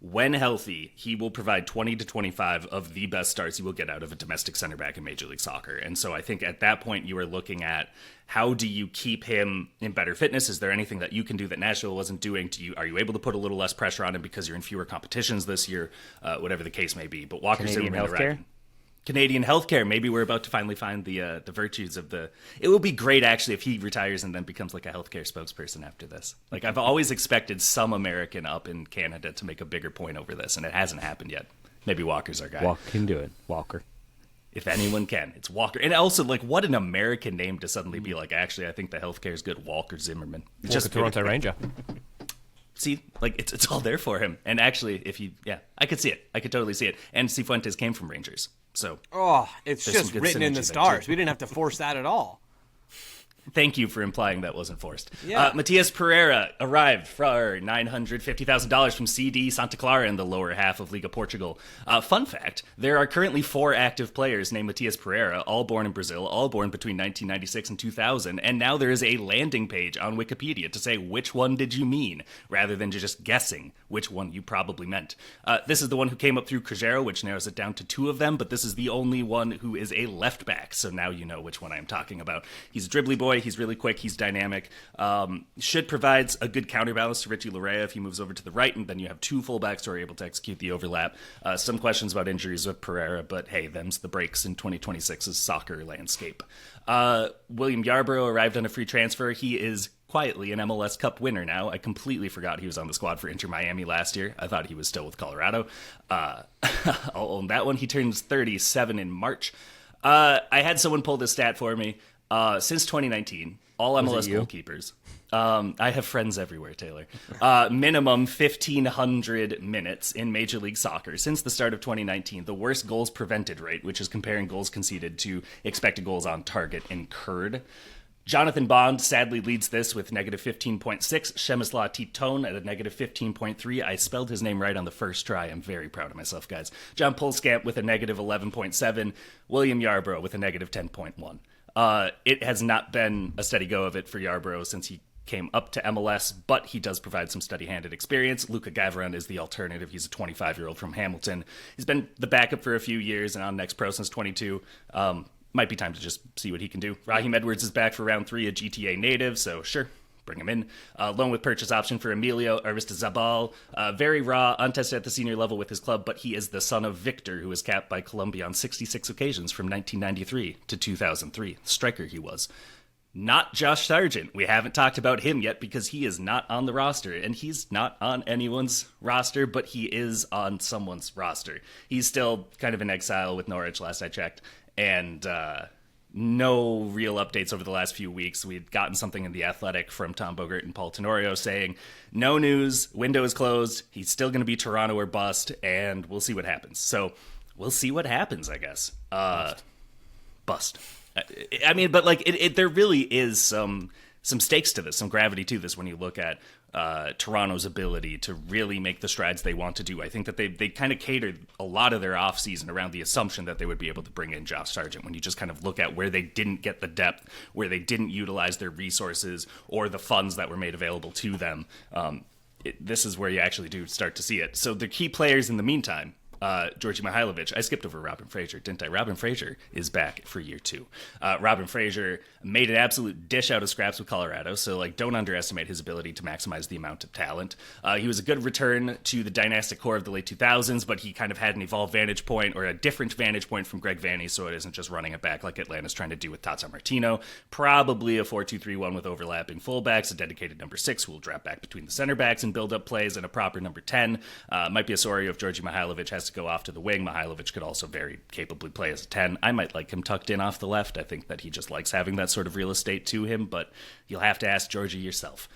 when healthy, he will provide 20 to 25 of the best starts you will get out of a domestic center back in Major League Soccer. And so I think at that point you are looking at how do you keep him in better fitness? Is there anything that you can do that Nashville wasn't doing? Are you able to put a little less pressure on him because you're in fewer competitions this year? Whatever the case may be. But Walker's Canadian Zimmerman healthcare? arriving. Canadian healthcare. Maybe we're about to finally find the virtues of the. It will be great actually if he retires and then becomes like a healthcare spokesperson after this. Like I've always expected some American up in Canada to make a bigger point over this, and it hasn't happened yet. Maybe Walker's our guy. Walker can do it. Walker. If anyone can, it's Walker. And also, like, what an American name to suddenly be like, actually, I think the healthcare is good. Walker Zimmerman. It's Just a Toronto Ranger. See, like, it's all there for him. And actually, I could see it. I could totally see it. And Cifuentes came from Rangers. So, It's there's just some good written in synergy the there, stars. too. We didn't have to force that at all. Thank you for implying that wasn't forced. Yeah. Matias Pereira arrived for $950,000 from CD Santa Clara in the lower half of Liga Portugal. Fun fact, there are currently 4 active players named Matias Pereira, all born in Brazil, all born between 1996 and 2000, and now there is a landing page on Wikipedia to say which one did you mean, rather than just guessing which one you probably meant. This is the one who came up through Cruzeiro, which narrows it down to 2 of them, but this is the only one who is a left back, so now you know which one I'm talking about. He's a dribbly boy. He's really quick. He's dynamic. Should provide a good counterbalance to Richie Larea if he moves over to the right, and then you have 2 fullbacks who are able to execute the overlap. Some questions about injuries with Pereira, but hey, them's the breaks in 2026's soccer landscape. William Yarbrough arrived on a free transfer. He is quietly an MLS Cup winner now. I completely forgot he was on the squad for Inter Miami last year. I thought he was still with Colorado. I'll own that one. He turns 37 in March. I had someone pull this stat for me. Since 2019, all MLS goalkeepers. I have friends everywhere, Taylor. Minimum 1,500 minutes in Major League Soccer. Since the start of 2019, the worst goals prevented rate, which is comparing goals conceded to expected goals on target incurred. Jonathan Bond sadly leads this with negative 15.6. Przemysław Titone at a negative 15.3. I spelled his name right on the first try. I'm very proud of myself, guys. John Pulskamp with a negative 11.7. William Yarbrough with a negative 10.1. It has not been a steady go of it for Yarbrough since he came up to MLS, but he does provide some steady-handed experience. Luka Gavarin is the alternative. He's a 25-year-old from Hamilton. He's been the backup for a few years and on Next Pro since 22. Might be time to just see what he can do. Raheem Edwards is back for round 3, a GTA native, so sure, bring him in. Loan with purchase option for Emilio Aristizábal. Very raw, untested at the senior level with his club, but he is the son of Victor, who was capped by Colombia on 66 occasions from 1993 to 2003. Striker he was. Not Josh Sargent. We haven't talked about him yet because he is not on the roster, and he's not on anyone's roster, but he is on someone's roster. He's still kind of in exile with Norwich last I checked, and no real updates over the last few weeks. We'd gotten something in The Athletic from Tom Bogert and Paul Tenorio saying, no news, window is closed, he's still going to be Toronto or bust, and we'll see what happens. So we'll see what happens, I guess. Bust. I mean, but like, there really is some stakes to this, some gravity to this when you look at Toronto's ability to really make the strides they want to do. I think that they kind of catered a lot of their offseason around the assumption that they would be able to bring in Josh Sargent. When you just kind of look at where they didn't get the depth, where they didn't utilize their resources or the funds that were made available to them, this is where you actually do start to see it. So the key players in the meantime, Georgi Mihailovic. I skipped over Robin Fraser, didn't I? Robin Fraser is back for year 2. Robin Fraser made an absolute dish out of scraps with Colorado, so like don't underestimate his ability to maximize the amount of talent. He was a good return to the dynastic core of the late 2000s, but he kind of had an evolved vantage point or a different vantage point from Greg Vanney, so it isn't just running it back like Atlanta's trying to do with Tata Martino. Probably a 4-2-3-1 with overlapping fullbacks, a dedicated number 6 who will drop back between the center backs and build up plays, and a proper number 10. Might be a story if Georgi Mihailovic has to go off to the wing. Mihailovic could also very capably play as a 10. I might like him tucked in off the left. I think that he just likes having that sort of real estate to him, but you'll have to ask Georgie yourself.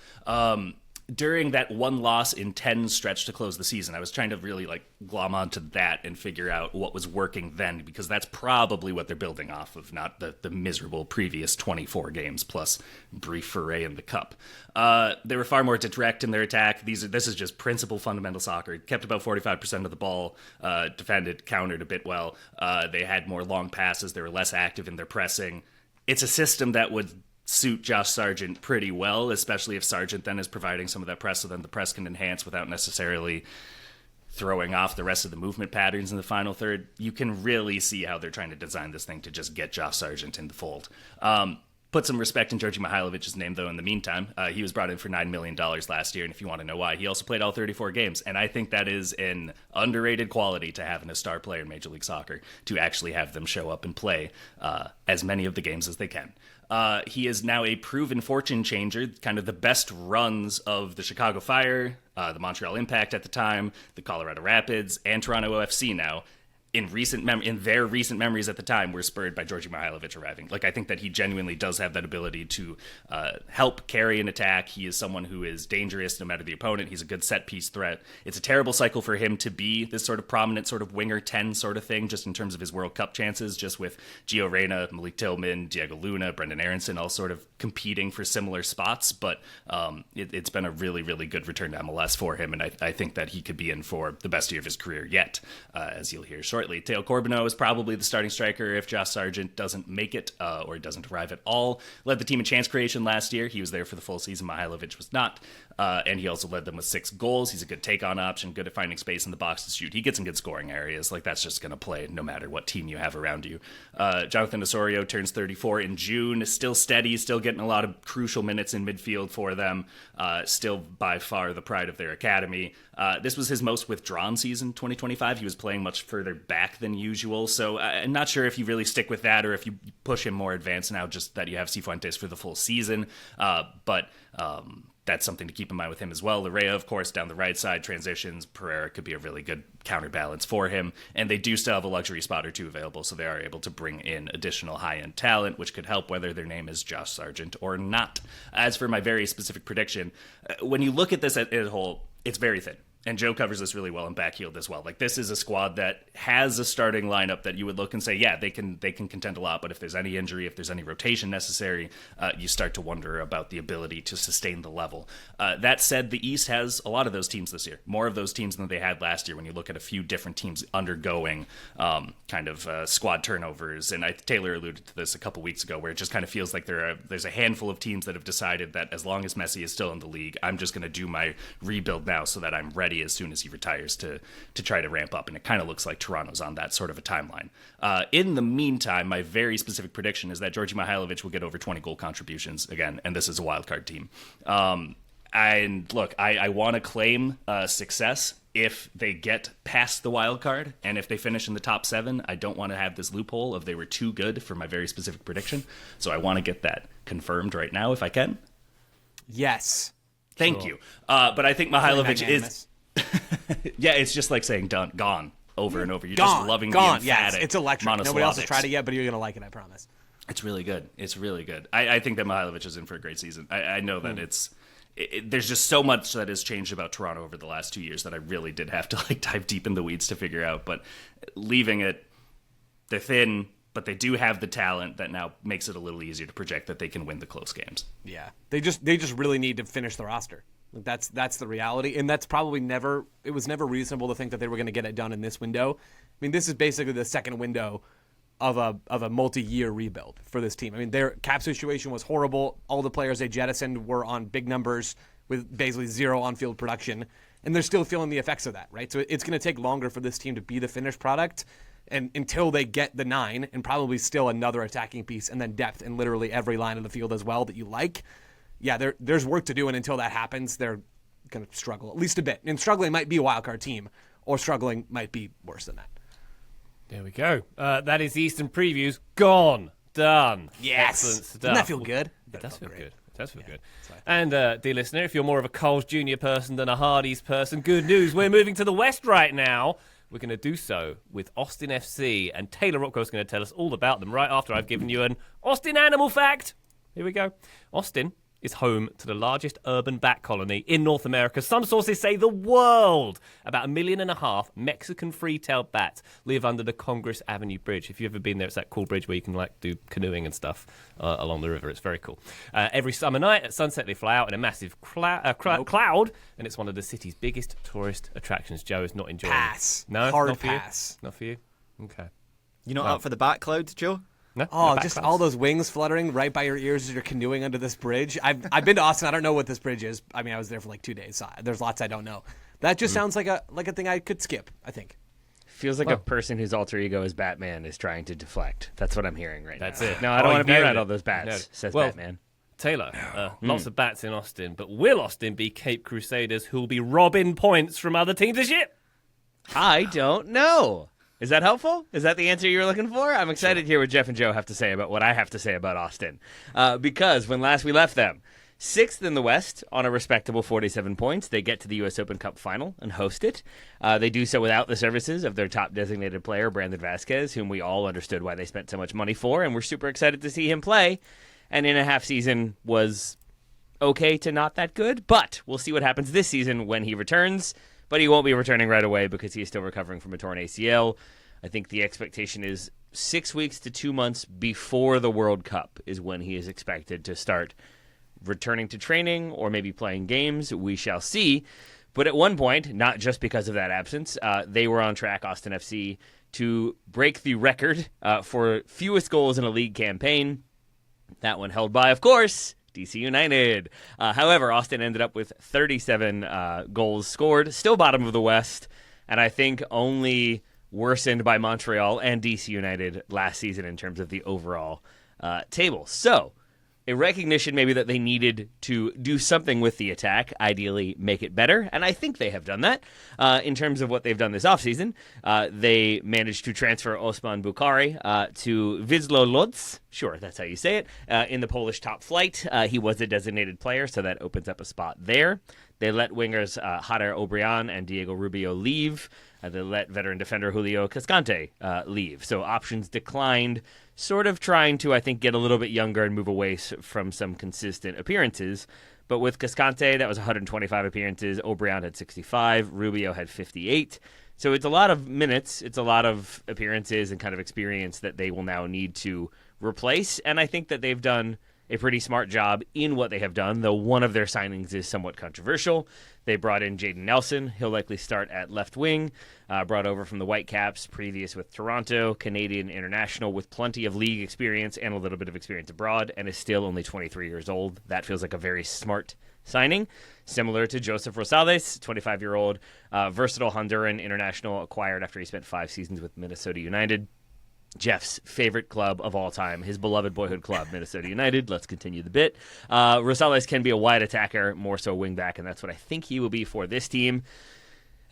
During that 1 loss in 10 stretch to close the season, I was trying to really like glom onto that and figure out what was working then, because that's probably what they're building off of, not the miserable previous 24 games plus brief foray in the cup. They were far more direct in their attack. This is just principal fundamental soccer. Kept about 45% of the ball, defended, countered a bit well. They had more long passes. They were less active in their pressing. It's a system that would suit Josh Sargent pretty well, especially if Sargent then is providing some of that press, so then the press can enhance without necessarily throwing off the rest of the movement patterns in the final third, you can really see how they're trying to design this thing to just get Josh Sargent in the fold. Put some respect in Georgi Mihailovic's name, though, in the meantime. He was brought in for $9 million last year, and if you want to know why, he also played all 34 games. And I think that is an underrated quality to have in a star player in Major League Soccer, to actually have them show up and play as many of the games as they can. He is now a proven fortune changer, kind of the best runs of the Chicago Fire, the Montreal Impact at the time, the Colorado Rapids, and Toronto OFC now. In their recent memories at the time, were spurred by Georgi Mihailovic arriving. Like, I think that he genuinely does have that ability to help carry an attack. He is someone who is dangerous no matter the opponent. He's a good set-piece threat. It's a terrible cycle for him to be this sort of prominent sort of winger 10 sort of thing, just in terms of his World Cup chances, just with Gio Reyna, Malik Tillman, Diego Luna, Brendan Aronson, all sort of competing for similar spots. But it's been a really, really good return to MLS for him, and I think that he could be in for the best year of his career yet, as you'll hear shortly. Teo Corbeau is probably the starting striker if Josh Sargent doesn't make it or doesn't arrive at all. Led the team in chance creation last year. He was there for the full season. Mihailovic was not. And he also led them with 6 goals. He's a good take-on option, good at finding space in the box to shoot. He gets in good scoring areas. Like, that's just going to play no matter what team you have around you. Jonathan Osorio turns 34 in June. Still steady, still getting a lot of crucial minutes in midfield for them. Still by far the pride of their academy. This was his most withdrawn season, 2025. He was playing much further back than usual. So I'm not sure if you really stick with that or if you push him more advanced now, just that you have Cifuentes for the full season. But that's something to keep in mind with him as well. Larrea, of course, down the right side, transitions. Pereira could be a really good counterbalance for him. And they do still have a luxury spot or two available, so they are able to bring in additional high-end talent, which could help whether their name is Josh Sargent or not. As for my very specific prediction, when you look at this as a whole, it's very thin. And Joe covers this really well in Backheeled as well. Like, this is a squad that has a starting lineup that you would look and say, yeah, they can contend a lot. But if there's any injury, if there's any rotation necessary, you start to wonder about the ability to sustain the level. That said, the East has a lot of those teams this year. More of those teams than they had last year when you look at a few different teams undergoing squad turnovers. And Taylor alluded to this a couple weeks ago, where it just kind of feels like there's a handful of teams that have decided that as long as Messi is still in the league, I'm just going to do my rebuild now so that I'm ready as soon as he retires to try to ramp up. And it kind of looks like Toronto's on that sort of a timeline. In the meantime, my very specific prediction is that Georgi Mihailovic will get over 20 goal contributions again, and this is a wildcard team. And look, I want to claim success if they get past the wild card, and if they finish in the top 7. I don't want to have this loophole of they were too good for my very specific prediction, so I want to get that confirmed right now if I can. Yes. Thank you. But I think Mihailovic is... Yeah, it's just like saying done, gone over and over. You're just loving the emphatic. Yes, it's electric. Nobody else has tried it yet, but you're going to like it, I promise. It's really good. It's really good. I think that Mihailovic is in for a great season. I know that there's just so much that has changed about Toronto over the last 2 years that I really did have to dive deep in the weeds to figure out. But leaving it, they're thin, but they do have the talent that now makes it a little easier to project that they can win the close games. Yeah, they just really need to finish the roster. That's the reality, and that's probably it was never reasonable to think that they were going to get it done in this window. I mean, this is basically the second window of a multi-year rebuild for this team. I mean, their cap situation was horrible. All the players they jettisoned were on big numbers with basically zero on-field production, and they're still feeling the effects of that, right? So it's going to take longer for this team to be the finished product, and until they get the 9 and probably still another attacking piece and then depth in literally every line of the field as well that you like. Yeah, there's work to do, and until that happens, they're going to struggle at least a bit. And struggling might be a wildcard team, or struggling might be worse than that. There we go. That is Eastern Previews. Gone. Done. Yes. Excellent stuff. Doesn't that feel good? It does feel good. It does feel good. And, dear listener, if you're more of a Carl's Jr. person than a Hardy's person, good news. We're moving to the West right now. We're going to do so with Austin FC, and Taylor Rockwell's going to tell us all about them right after I've given you an Austin animal fact. Here we go. Austin is home to the largest urban bat colony in North America. Some sources say the world. About 1.5 million Mexican free-tailed bats live under the Congress Avenue Bridge. If you've ever been there, it's that cool bridge where you can do canoeing and stuff along the river. It's very cool. Every summer night at sunset, they fly out in a massive cloud, and it's one of the city's biggest tourist attractions. Joe is not enjoying Pass. it. No, Hard not for pass. You? Not for you? Okay. You not up for the bat cloud, Joe? No? Oh, No just backpass? all those wings fluttering right by your ears as you're canoeing under this bridge. I've been to Austin. I don't know what this bridge is. I mean, I was there for like 2 days. So there's lots I don't know. That just sounds like a thing I could skip, I think. Feels like a person whose alter ego is Batman is trying to deflect. That's what I'm hearing right That's now. it. No, I don't Oh, want to be you've around nailed all it. those bats, Nailed it. says Well, Batman. Taylor, lots of bats in Austin, but will Austin be Cape Crusaders who will be robbing points from other teams this year? I don't know. Is that helpful? Is that the answer you were looking for? I'm excited to hear what Jeff and Joe have to say about what I have to say about Austin. Because when last we left them, 6th in the West on a respectable 47 points. They get to the U.S. Open Cup final and host it. They do so without the services of their top designated player, Brandon Vasquez, whom we all understood why they spent so much money for, and we're super excited to see him play. And in a half season was okay to not that good, but we'll see what happens this season when he returns. But he won't be returning right away because he is still recovering from a torn ACL. I think the expectation is 6 weeks to 2 months before the World Cup is when he is expected to start returning to training or maybe playing games. We shall see. But at one point, not just because of that absence, they were on track, Austin FC, to break the record for fewest goals in a league campaign. That one held by, of course, DC United. However, Austin ended up with 37 goals scored, still bottom of the West, and I think only worsened by Montreal and DC United last season in terms of the overall table. So, a recognition maybe that they needed to do something with the attack, ideally make it better, and I think they have done that in terms of what they've done this offseason. They managed to transfer Osman Bukhari to Wisła Łódź, sure, that's how you say it, in the Polish top flight. He was a designated player, so that opens up a spot there. They let wingers Jader Obrian and Diego Rubio leave. They let veteran defender Julio Cascante leave. So options declined, sort of trying to, I think, get a little bit younger and move away from some consistent appearances. But with Cascante, that was 125 appearances. Obrian had 65. Rubio had 58. So it's a lot of minutes. It's a lot of appearances and kind of experience that they will now need to replace. And I think that they've done a pretty smart job in what they have done, though one of their signings is somewhat controversial. They brought in Jaden Nelson. He'll likely start at left wing, brought over from the Whitecaps, previous with Toronto, Canadian international with plenty of league experience and a little bit of experience abroad, and is still only 23 years old. That feels like a very smart signing, similar to Joseph Rosales, 25-year-old, versatile Honduran international acquired after he spent 5 seasons with Minnesota United. Jeff's favorite club of all time, his beloved boyhood club, Minnesota United. Let's continue the bit. Rosales can be a wide attacker, more so wingback, and that's what I think he will be for this team.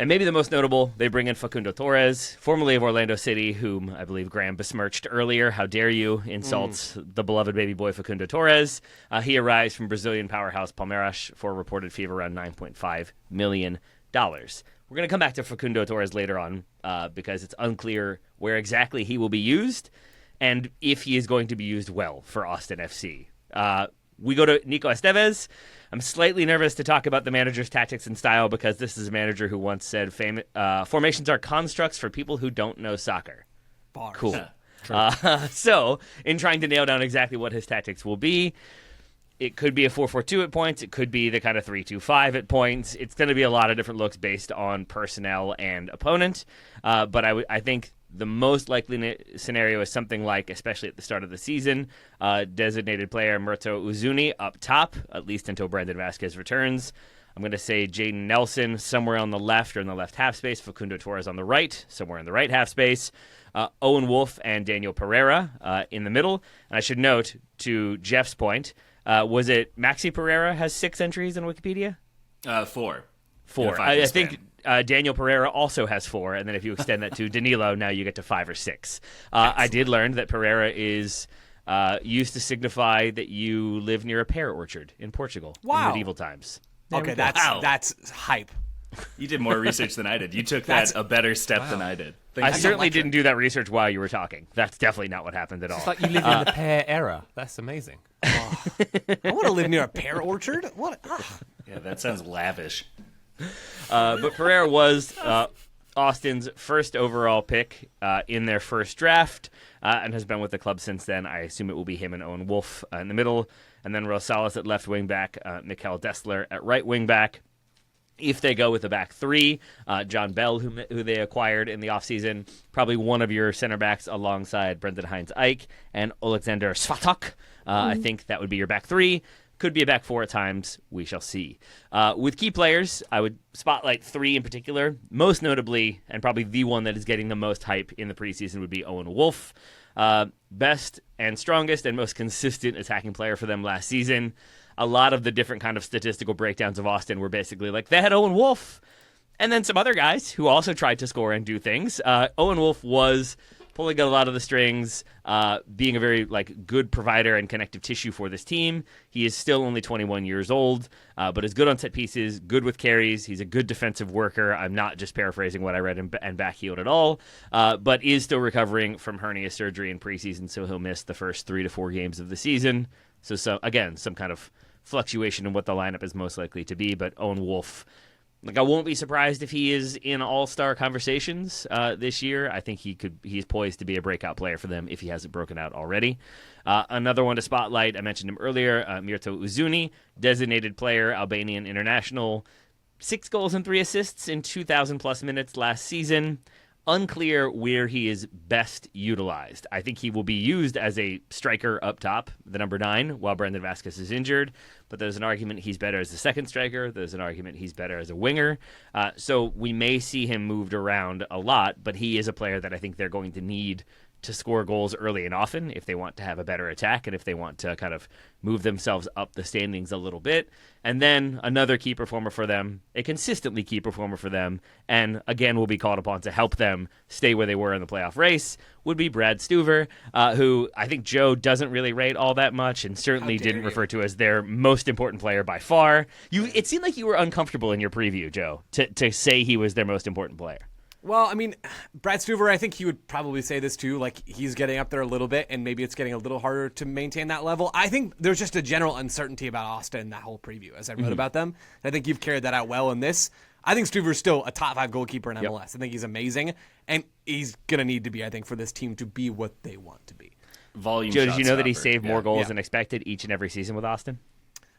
And maybe the most notable, they bring in Facundo Torres, formerly of Orlando City, whom I believe Graham besmirched earlier. How dare you insult the beloved baby boy Facundo Torres. He arrives from Brazilian powerhouse Palmeiras for a reported fee of around $9.5 million. We're going to come back to Facundo Torres later on because it's unclear where exactly he will be used and if he is going to be used well for Austin FC. We go to Nico Estevez. I'm slightly nervous to talk about the manager's tactics and style because this is a manager who once said formations are constructs for people who don't know soccer. Bars. Cool. So, in trying to nail down exactly what his tactics will be, it could be a 4-4-2 at points. It could be the kind of 3-2-5 at points. It's going to be a lot of different looks based on personnel and opponent. But I think the most likely scenario is something like, especially at the start of the season, designated player Murto Uzuni up top, at least until Brandon Vasquez returns. I'm going to say Jaden Nelson somewhere on the left or in the left half space, Facundo Torres on the right, somewhere in the right half space, Owen Wolff and Daniel Pereira in the middle. And I should note, to Jeff's point, was it Maxi Pereira has 6 entries in Wikipedia? 4. 4. I think Daniel Pereira also has 4, and then if you extend that to Danilo, now you get to 5 or 6. I did learn that Pereira is used to signify that you live near a pear orchard in Portugal in medieval times. Okay, that's hype. You did more research than I did. You took that a better step than I did. I certainly didn't do that research while you were talking. That's definitely not what happened at all. It's like you live in the pear era. That's amazing. I want to live near a pear orchard. What? Yeah, that sounds lavish. But Pereira was Austin's first overall pick in their first draft and has been with the club since then. I assume it will be him and Owen Wolff in the middle, and then Rosales at left wing back, Mikel Dessler at right wing back. If they go with a back three, John Bell, who they acquired in the offseason, probably one of your center backs alongside Brendan Hines-Ike and Alexander Svatok. I think that would be your back three. Could be a back four at times. We shall see. With key players, I would spotlight three in particular. Most notably, and probably the one that is getting the most hype in the preseason, would be Owen Wolff. Best and strongest and most consistent attacking player for them last season. A lot of the different kind of statistical breakdowns of Austin were basically like, they had Owen Wolff. And then some other guys who also tried to score and do things. Owen Wolff was pulling a lot of the strings, being a very good provider and connective tissue for this team. He is still only 21 years old, but is good on set pieces, good with carries. He's a good defensive worker. I'm not just paraphrasing what I read and backheeled at all, but is still recovering from hernia surgery in preseason, so he'll miss the first 3 to 4 games of the season. So again, some kind of fluctuation in what the lineup is most likely to be, but Owen Wolff, I won't be surprised if he is in all-star conversations this year. I think he's poised to be a breakout player for them if he hasn't broken out already. Another one to spotlight, I mentioned him earlier, Mirto Uzuni, designated player, Albanian international, 6 goals and 3 assists in 2,000-plus minutes last season. Unclear where he is best utilized. I think he will be used as a striker up top, the number 9, while Brendan Vasquez is injured. But there's an argument he's better as a second striker. There's an argument he's better as a winger. So we may see him moved around a lot, but he is a player that I think they're going to need to score goals early and often if they want to have a better attack and if they want to kind of move themselves up the standings a little bit. And then another key performer for them, a consistently key performer for them, and again will be called upon to help them stay where they were in the playoff race, would be Brad Stuver, who I think Joe doesn't really rate all that much and certainly didn't refer to as their most important player by far. It seemed like you were uncomfortable in your preview, Joe, to say he was their most important player. Well, I mean, Brad Stuver, I think he would probably say this too. He's getting up there a little bit, and maybe it's getting a little harder to maintain that level. I think there's just a general uncertainty about Austin in that whole preview, as I wrote about them. I think you've carried that out well in this. I think Stuver's still a top 5 goalkeeper in MLS. Yep. I think he's amazing, and he's going to need to be, I think, for this team to be what they want to be. Volume. Joe, did you know that he saved more goals than expected each and every season with Austin?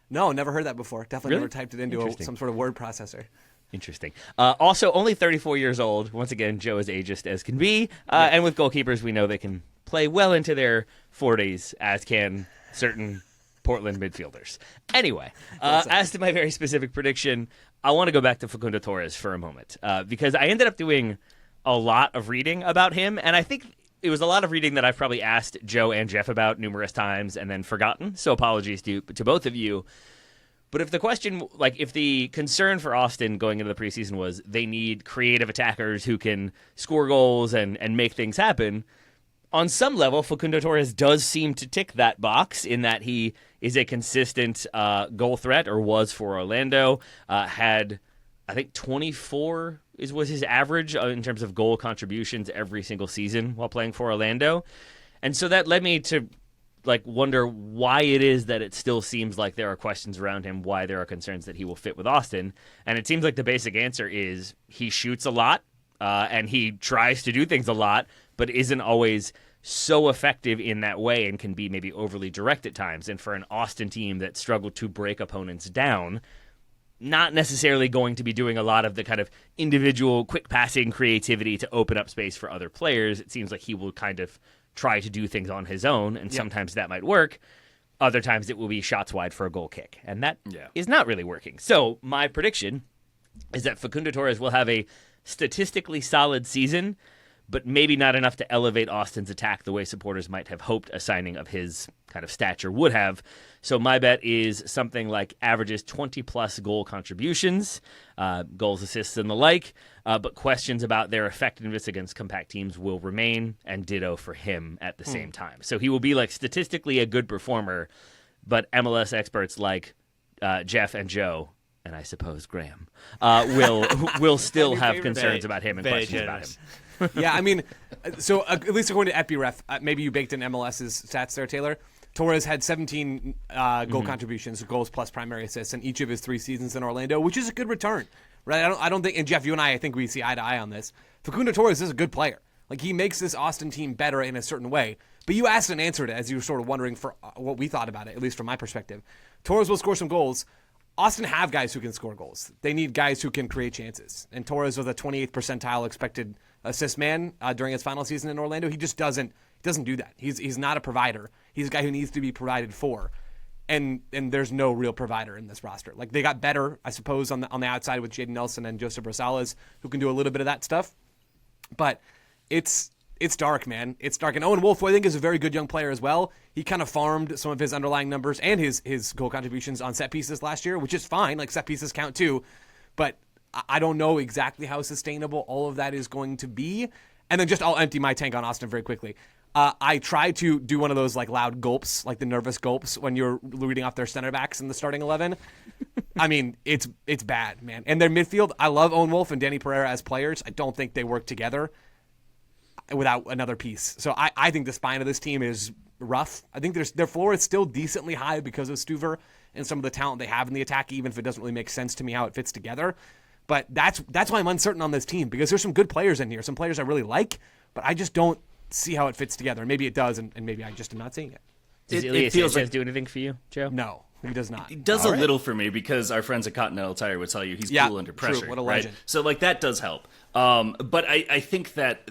No, never heard that before. Definitely Really? never typed it into some sort of word processor. Interesting. Also, only 34 years old. Once again, Joe is ageist as can be. And with goalkeepers, we know they can play well into their 40s, as can certain Portland midfielders. Anyway, as to my very specific prediction, I want to go back to Facundo Torres for a moment because I ended up doing a lot of reading about him, and I think it was a lot of reading that I've probably asked Joe and Jeff about numerous times and then forgotten, so apologies to both of you. But if the question, if the concern for Austin going into the preseason was they need creative attackers who can score goals and make things happen, on some level, Facundo Torres does seem to tick that box in that he is a consistent goal threat, or was for Orlando. Had, I think, 24 was his average in terms of goal contributions every single season while playing for Orlando. And so that led me to wonder why it is that it still seems like there are questions around him, why there are concerns that he will fit with Austin. And it seems like the basic answer is he shoots a lot, and he tries to do things a lot, but isn't always so effective in that way and can be maybe overly direct at times. And for an Austin team that struggled to break opponents down, not necessarily going to be doing a lot of the kind of individual quick passing creativity to open up space for other players. It seems like he will kind of try to do things on his own, and sometimes that might work. Other times it will be shots wide for a goal kick, and that is not really working. So my prediction is that Facundo Torres will have a statistically solid season, but maybe not enough to elevate Austin's attack the way supporters might have hoped a signing of his kind of stature would have. So my bet is something like averages 20-plus goal contributions, goals, assists, and the like, but questions about their effectiveness against compact teams will remain, and ditto for him at the same time. So he will be statistically a good performer, but MLS experts like Jeff and Joe, and I suppose Graham, will still have concerns about him and questions about him. Yeah, I mean, so at least according to EpiRef, maybe you baked in MLS's stats there, Taylor. Torres had 17 goal contributions, goals plus primary assists in each of his 3 seasons in Orlando, which is a good return, right? I don't think, and Jeff, you and I think we see eye to eye on this. Facundo Torres is a good player. He makes this Austin team better in a certain way. But you asked and answered it as you were sort of wondering for what we thought about it, at least from my perspective. Torres will score some goals. Austin have guys who can score goals. They need guys who can create chances. And Torres was a 28th percentile expected assist man during his final season in Orlando. He just doesn't do that. He's not a provider. He's a guy who needs to be provided for. And there's no real provider in this roster. Like, they got better, I suppose, on the outside with Jaden Nelson and Joseph Rosales, who can do a little bit of that stuff. But it's dark, man. It's dark. And Owen Wolff, who I think is a very good young player as well, he kind of farmed some of his underlying numbers and his goal contributions on set pieces last year, which is fine. Like, set pieces count too. But I don't know exactly how sustainable all of that is going to be. And then I'll empty my tank on Austin very quickly. I try to do one of those like loud gulps, like the nervous gulps when you're reading off their center backs in the starting 11. I mean, it's bad, man. And their midfield, I love Owen Wolff and Danny Pereira as players. I don't think they work together without another piece. So I think the spine of this team is rough. I think their floor is still decently high because of Stuver and some of the talent they have in the attack, even if it doesn't really make sense to me how it fits together. But that's why I'm uncertain on this team, because there's some good players in here, some players I really like, but I just don't see how it fits together. Maybe it does, and maybe I just am not seeing it. Does Elias Sanchez do anything for you, Joe? No, he does not. It does little for me, because our friends at Continental Tire would tell you he's cool under pressure. True. What a right? legend. So like that does help. But I think that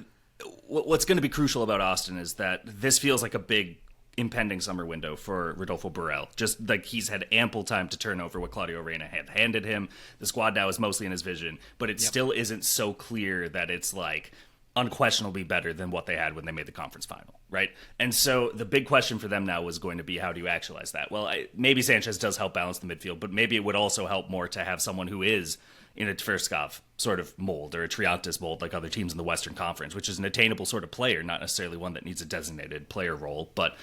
what's going to be crucial about Austin is that this feels like a big impending summer window for Rodolfo Borrell. Just like he's had ample time to turn over what Claudio Reyna had handed him. The squad now is mostly in his vision, but it still isn't so clear that it's like unquestionably better than what they had when they made the conference final, right? And so the big question for them now was going to be, how do you actualize that? Well, maybe Sanchez does help balance the midfield, but maybe it would also help more to have someone who is in a Tverskov sort of mold, or a Triantis mold, like other teams in the Western Conference, which is an attainable sort of player, not necessarily one that needs a designated player role, but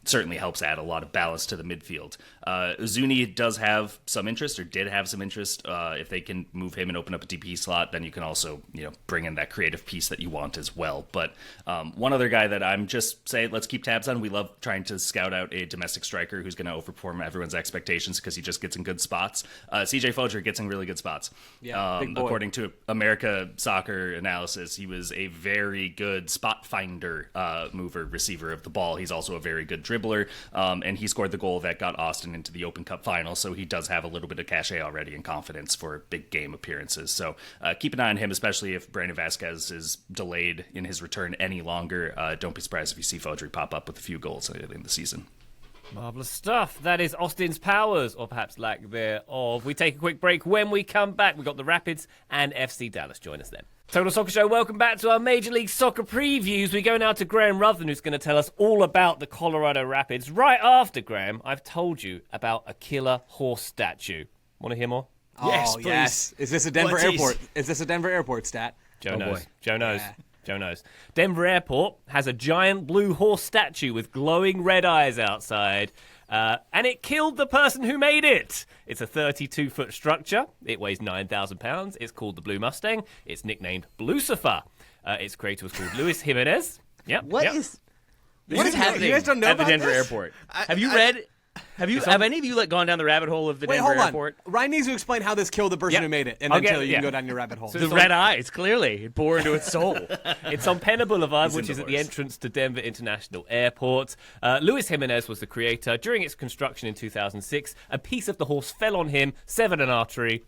certainly helps add a lot of balance to the midfield. Zuni does have some interest, or did have some interest. If they can move him and open up a DP slot, then you can also bring in that creative piece that you want as well. But one other guy that I'm just saying let's keep tabs on, we love trying to scout out a domestic striker who's going to overperform everyone's expectations because he just gets in good spots. CJ Foger gets in really good spots. Yeah, big boy. According to America Soccer Analysis, he was a very good spot finder, mover, receiver of the ball. He's also a very good dribbler, and he scored the goal that got Austin into the Open Cup final, so he does have a little bit of cachet already and confidence for big game appearances. So keep an eye on him, especially if Brandon Vasquez is delayed in his return any longer. Don't be surprised if you see Fodry pop up with a few goals in the season. Marvellous stuff. That is Austin's powers, or perhaps lack thereof. We take a quick break. When we come back, we've got the Rapids and FC Dallas. Join us then. Total Soccer Show, welcome back to our Major League Soccer previews. We go now to Graham Ruthven, who's going to tell us all about the Colorado Rapids. Right after, Graham, I've told you about a killer horse statue. Want to hear more? Yes, Oh, please. yes. Is this a Denver airport? Is this a Denver airport stat? Joe knows. boy. Joe knows. Yeah. Joe knows. Denver Airport has a giant blue horse statue with glowing red eyes outside. And it killed the person who made it. It's a 32-foot structure. It weighs 9,000 pounds. It's called the Blue Mustang. It's nicknamed Blucifer. Its creator was called Luis Jimenez. Yep. What yep. is happening You guys don't know at the about Denver this? airport? Have any of you gone down the rabbit hole of the Wait, Denver hold on. airport? Ryan needs to explain how this killed the person Yeah. who made it, and I'll then get- Taylor, you yeah. can go down your rabbit hole. So- The red eyes, clearly. It bore into its soul. It's on Pena Boulevard, which in is the at the horse. entrance to Denver International Airport. Luis Jimenez was the creator. During its construction in 2006, a piece of the horse fell on him, severed an artery.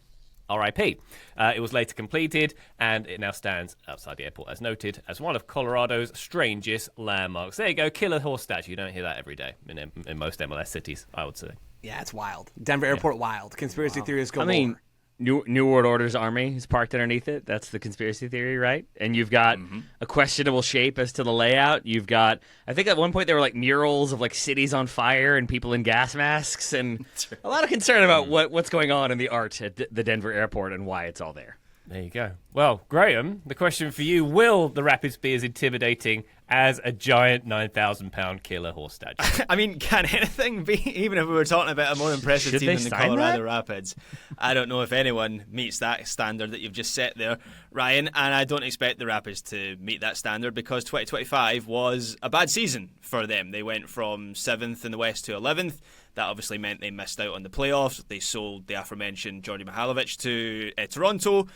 RIP. It was later completed, and it now stands outside the airport, as noted, as one of Colorado's strangest landmarks. There you go, killer horse statue. You don't hear that every day in most MLS cities, I would say. Yeah, it's wild. Denver airport wild. Conspiracy theories go I mean, New World Order's army is parked underneath it. That's the conspiracy theory, right? And you've got a questionable shape as to the layout. You've got, I think at one point there were like murals of like cities on fire and people in gas masks, and a lot of concern about what's going on in the art at the Denver airport and why it's all there. There you go. Well, Graham, the question for you, will the Rapids be as intimidating as a giant 9,000-pound killer horse statue? I mean, can anything be, even if we were talking about a more impressive Should team they than the sign Colorado that? Rapids? I don't know if anyone meets that standard that you've just set there, Ryan, and I don't expect the Rapids to meet that standard because 2025 was a bad season for them. They went from 7th in the West to 11th. That obviously meant they missed out on the playoffs. They sold the aforementioned Jordi Mihalovic to Toronto.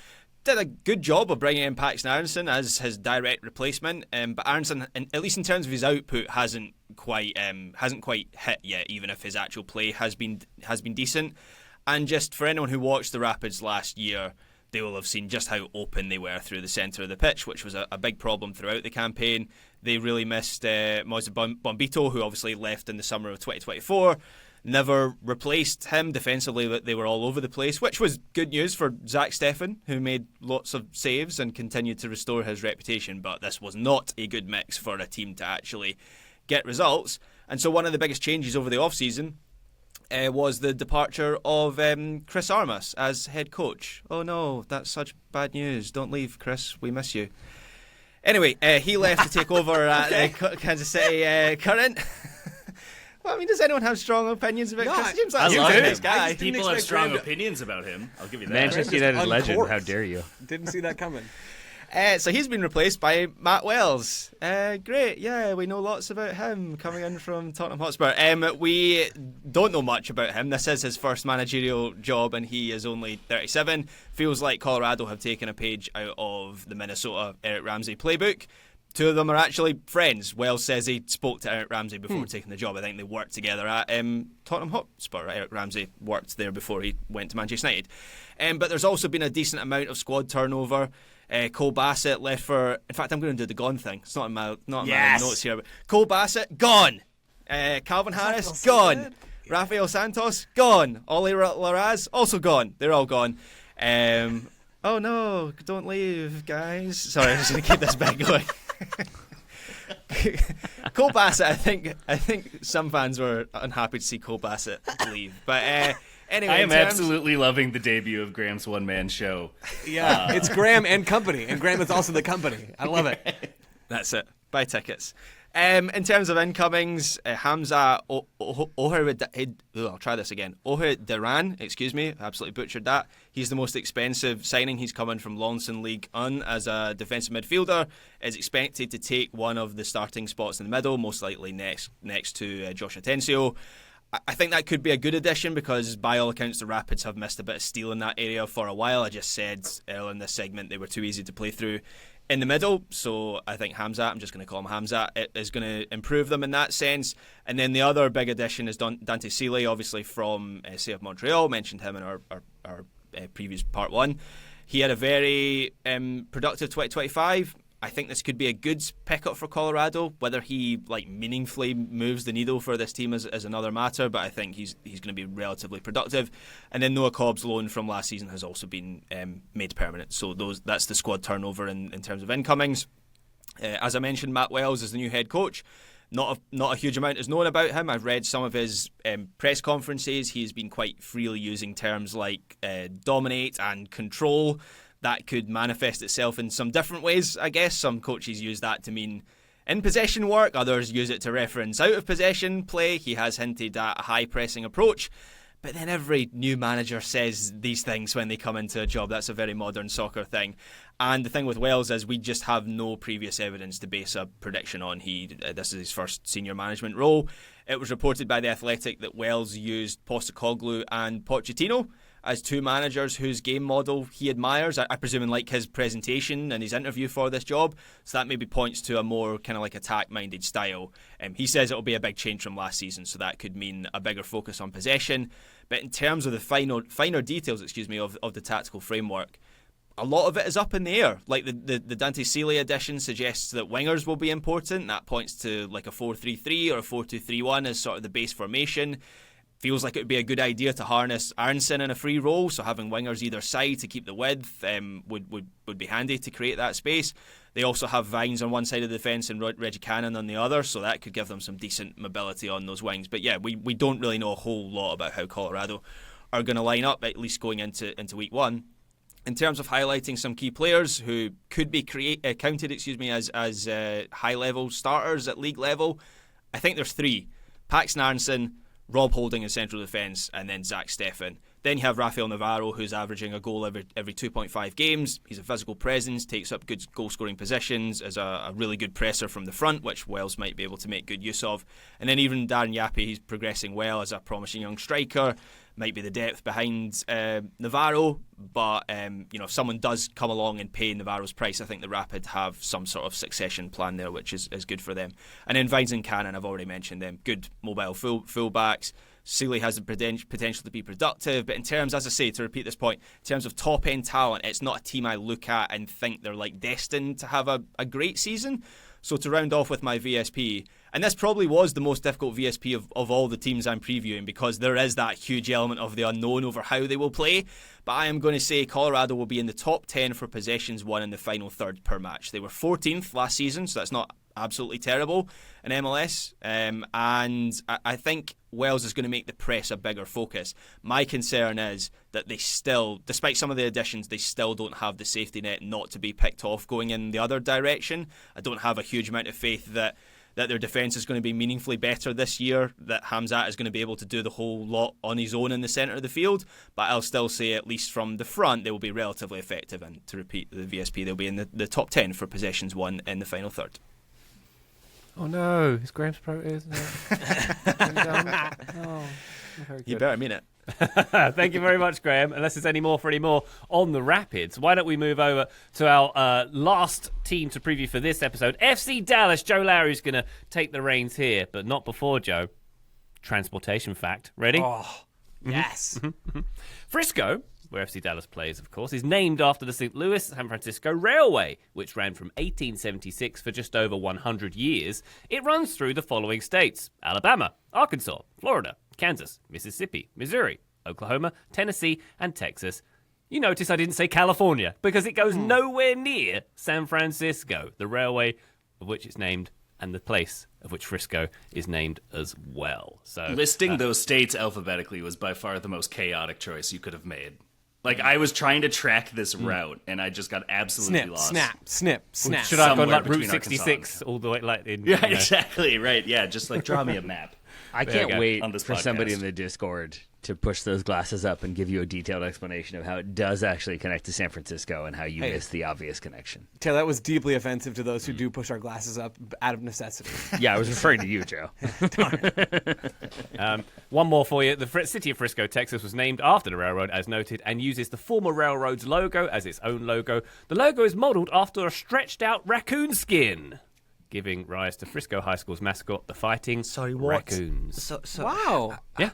Did a good job of bringing in Paxton Aronson as his direct replacement, but Aronson, at least in terms of his output, hasn't quite hit yet. Even if his actual play has been decent, And just for anyone who watched the Rapids last year, they will have seen just how open they were through the centre of the pitch, which was a big problem throughout the campaign. They really missed Moise Bombito, who obviously left in the summer of 2024. Never replaced him defensively. They were all over the place, which was good news for Zach Steffen, who made lots of saves and continued to restore his reputation. But this was not a good mix for a team to actually get results. And so one of the biggest changes over the off-season was the departure of Chris Armas as head coach. Oh no, that's such bad news. Don't leave, Chris. We miss you. Anyway, he left to take over at Kansas City Current. Well, I mean, does anyone have strong opinions about Chris? It seems like I a love nice him. guy. People have strong opinions about him. I'll give you that. Manchester United legend. uncorked. How dare you? Didn't see that coming. So he's been replaced by Matt Wells. Great, yeah, we know lots about him coming in from Tottenham Hotspur. We don't know much about him. This is his first managerial job and he is only 37. Feels like Colorado have taken a page out of the Minnesota Eric Ramsey playbook. Two of them are actually friends. Wells says he spoke to Eric Ramsey before taking the job. I think they worked together at Tottenham Hotspur. Eric Ramsey worked there before he went to Manchester United. But there's also been a decent amount of squad turnover. Cole Bassett left for... In fact, I'm going to do the gone thing. It's not in my notes here. But Cole Bassett, gone. Calvin Harris, gone. Rafael Santos, gone. Oli Larraz, also gone. They're all gone. Oh no, don't leave, guys. Sorry, I'm just going to keep this bit going. Cole Bassett, I think some fans were unhappy to see Cole Bassett leave. But... Anyway, I am absolutely loving the debut of Graham's one-man show. Yeah, it's Graham and company, and Graham is also the company. I love it. That's it. Buy tickets. In terms of incomings, Hamza I'll try this again. Ohederan, excuse me, absolutely butchered that. He's the most expensive signing. He's coming from Lawson League Un as a defensive midfielder. Is expected to take one of the starting spots in the middle, most likely next to Josh Atencio. I think that could be a good addition because by all accounts the Rapids have missed a bit of steel in that area for a while. I just said earlier in this segment they were too easy to play through in the middle, so I think Hamza, I'm just going to call him Hamza, it is going to improve them in that sense. And then the other big addition is Dante Sealy, obviously from CF Montreal. Mentioned him in our previous part one. He had a very productive 2025. I think this could be a good pickup for Colorado. Whether he meaningfully moves the needle for this team is another matter, but I think he's going to be relatively productive. And then Noah Cobb's loan from last season has also been made permanent. So that's the squad turnover in terms of incomings. As I mentioned, Matt Wells is the new head coach. Not a huge amount is known about him. I've read some of his press conferences. He's been quite freely using terms like dominate and control. That could manifest itself in some different ways, I guess. Some coaches use that to mean in possession work, others use it to reference out of possession play. He has hinted at a high pressing approach, but then every new manager says these things when they come into a job. That's a very modern soccer thing. And the thing with Wells is we just have no previous evidence to base a prediction on. This is his first senior management role. It was reported by The Athletic that Wells used Postecoglou and Pochettino as two managers whose game model he admires. I presume in his presentation and his interview for this job. So that maybe points to a more kind of attack-minded style. He says it'll be a big change from last season, so that could mean a bigger focus on possession. But in terms of the finer details, of the tactical framework, a lot of it is up in the air. The Dante Sealy addition suggests that wingers will be important. That points to a 4-3-3 or a 4-2-3-1 as sort of the base formation. Feels like it would be a good idea to harness Aronson in a free role, so having wingers either side to keep the width would be handy to create that space. They also have Vines on one side of the defence and Reggie Cannon on the other, so that could give them some decent mobility on those wings. But yeah, we don't really know a whole lot about how Colorado are going to line up, at least going into week one. In terms of highlighting some key players who could be counted as high-level starters at league level, I think there's three. Paxton Aronson, Rob Holding in central defence, and then Zach Steffen. Then you have Rafael Navarro, who's averaging a goal every 2.5 games. He's a physical presence, takes up good goal-scoring positions, is a really good presser from the front, which Wells might be able to make good use of. And then even Darren Yappy, he's progressing well as a promising young striker. Might be the depth behind Navarro, but if someone does come along and pay Navarro's price, I think the Rapid have some sort of succession plan there, which is good for them. And then Vines and Cannon, I've already mentioned them. Good mobile fullbacks. Sealy has the potential to be productive, but in terms, as I say, to repeat this point, in terms of top-end talent, it's not a team I look at and think they're like destined to have a great season. So to round off with my VSP, and this probably was the most difficult VSP of all the teams I'm previewing because there is that huge element of the unknown over how they will play, but I am going to say Colorado will be in the top 10 for possessions won in the final third per match. They were 14th last season, so that's not absolutely terrible in MLS, and I think Wells is going to make the press a bigger focus. My concern is that they still, despite some of the additions, they still don't have the safety net not to be picked off going in the other direction. I don't have a huge amount of faith that their defence is going to be meaningfully better this year, that Hamzat is going to be able to do the whole lot on his own in the centre of the field, but I'll still say at least from the front they will be relatively effective, and to repeat the VSP, they'll be in the top 10 for possessions won in the final third. Oh no, it's Graham's pro, isn't it? You better mean it. Thank you very much, Graham. Unless there's any more on the Rapids, why don't we move over to our last team to preview for this episode? FC Dallas. Joe Lowry's going to take the reins here, but not before Joe. Transportation fact. Ready? Oh, yes. Frisco, where FC Dallas plays, of course, is named after the St. Louis-San Francisco Railway, which ran from 1876 for just over 100 years. It runs through the following states: Alabama, Arkansas, Florida, Kansas, Mississippi, Missouri, Oklahoma, Tennessee, and Texas. You notice I didn't say California, because it goes nowhere near San Francisco, the railway of which it's named, and the place of which Frisco is named as well. So listing those states alphabetically was by far the most chaotic choice you could have made. Like, I was trying to track this route, and I just got absolutely lost. Snap. should I have gone Somewhere like Route between 66 all the way like in? Yeah, exactly, right. Yeah, just like draw me a map. I There you can't go. wait On this for somebody podcast. in the Discord to push those glasses up and give you a detailed explanation of how it does actually connect to San Francisco and how you missed the obvious connection. Taylor, that was deeply offensive to those who do push our glasses up out of necessity. Yeah, I was referring to you, Joe. One more for you. The city of Frisco, Texas, was named after the railroad, as noted, and uses the former railroad's logo as its own logo. The logo is modeled after a stretched-out raccoon skin, giving rise to Frisco High School's mascot, the Fighting Raccoons. Wow. Yeah.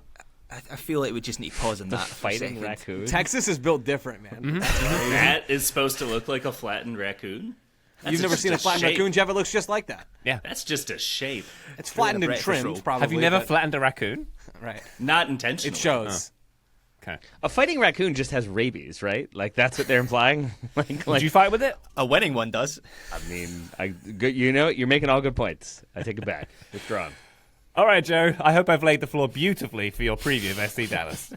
I feel like we just need to pause on that for a Fighting second. raccoon. Texas is built different, man. That is supposed to look like a flattened raccoon? That's You've never just seen a flattened shape. raccoon, Jeff? It looks just like that. Yeah. That's just a shape. It's flattened and breakfast trimmed, roll. probably. Have you never but- flattened a raccoon? Right. Not intentional. It shows. Okay. A fighting raccoon just has rabies, right? Like, that's what they're implying? Did you fight with it? A winning one does. I mean, you know, you're making all good points. I take it back. Withdrawn. All right, Joe. I hope I've laid the floor beautifully for your preview of SC Dallas.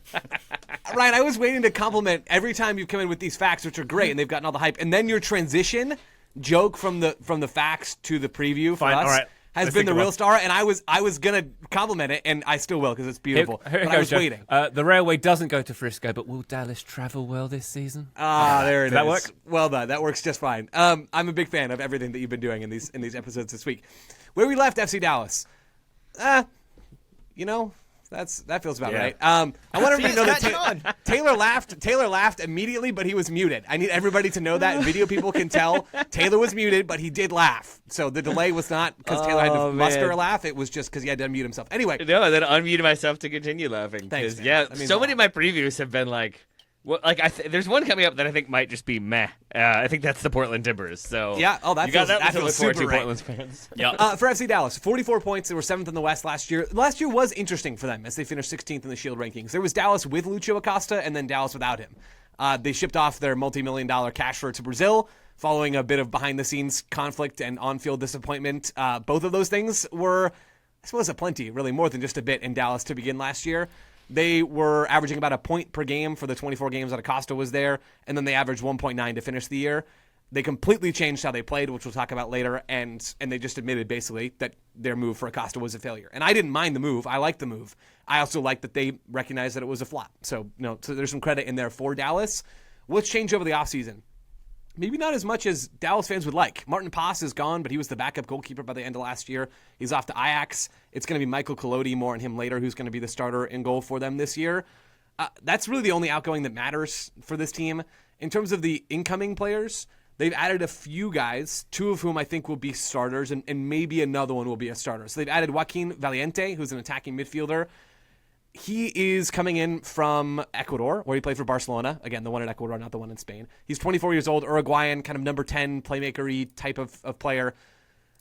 Ryan, I was waiting to compliment every time you've come in with these facts, which are great, and they've gotten all the hype. And then your transition joke from the facts to the preview for Fine, us all right. has Let's been think the of real one. star. And I was gonna compliment it, and I still will because it's beautiful. Here it but goes, I was Joe. waiting. The railway doesn't go to Frisco, but will Dallas travel well this season? There it is. Does that work? Well done. That works just fine. I'm a big fan of everything that you've been doing in these episodes this week. Where we left FC Dallas, that feels about Yeah. right. I want everybody to know that catching on. Taylor laughed immediately, but he was muted. I need everybody to know that. Video people can tell Taylor was muted, but he did laugh. So the delay was not because Taylor had to Oh, muster man. a laugh. It was just because he had to unmute himself. Anyway, No, and then unmuted myself to continue laughing. Thanks, 'Cause, man. yeah, That means so a many lot. of my previews have been like, well, like there's one coming up that I think might just be meh. I think that's the Portland Timbers. So Yeah, oh, that you got feels- that, that one to feels look forward super to, right. Portland's fans. Yep. For FC Dallas, 44 points. They were 7th in the West last year. Last year was interesting for them as they finished 16th in the Shield rankings. There was Dallas with Lucho Acosta and then Dallas without him. They shipped off their multi-million-dollar casher to Brazil following a bit of behind-the-scenes conflict and on-field disappointment. Both of those things were, I suppose, aplenty, really, more than just a bit in Dallas to begin last year. They were averaging about a point per game for the 24 games that Acosta was there, and then they averaged 1.9 to finish the year. They completely changed how they played, which we'll talk about later, and they just admitted basically that their move for Acosta was a failure. And I didn't mind the move. I liked the move. I also liked that they recognized that it was a flop. So, so there's some credit in there for Dallas. What's changed over the offseason? Maybe not as much as Dallas fans would like. Martin Paz is gone, but he was the backup goalkeeper by the end of last year. He's off to Ajax. It's going to be Michael Collodi, more on him later, who's going to be the starter in goal for them this year. That's really the only outgoing that matters for this team. In terms of the incoming players, they've added a few guys, two of whom I think will be starters, and maybe another one will be a starter. So they've added Joaquin Valiente, who's an attacking midfielder. he is coming in from Ecuador, where he played for Barcelona. Again, the one in Ecuador, not the one in Spain. He's 24 years old, Uruguayan, kind of number 10 playmaker-y type of player.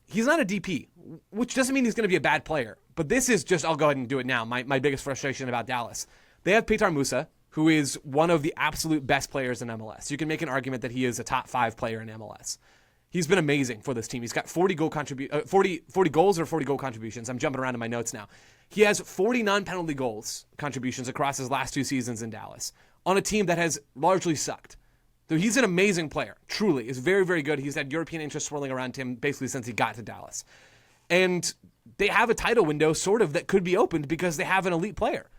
He's not a DP, which doesn't mean he's going to be a bad player. But this is just, I'll go ahead and do it now, my biggest frustration about Dallas. They have Petar Musa, who is one of the absolute best players in MLS. You can make an argument that he is a top 5 player in MLS. He's been amazing for this team. He's got 40 goals or 40 goal contributions. I'm jumping around in my notes now. He has 40 non-penalty goals contributions across his last 2 seasons in Dallas on a team that has largely sucked. So he's an amazing player, truly. Is very, very good. He's had European interest swirling around him basically since he got to Dallas. And they have a title window sort of that could be opened because they have an elite player.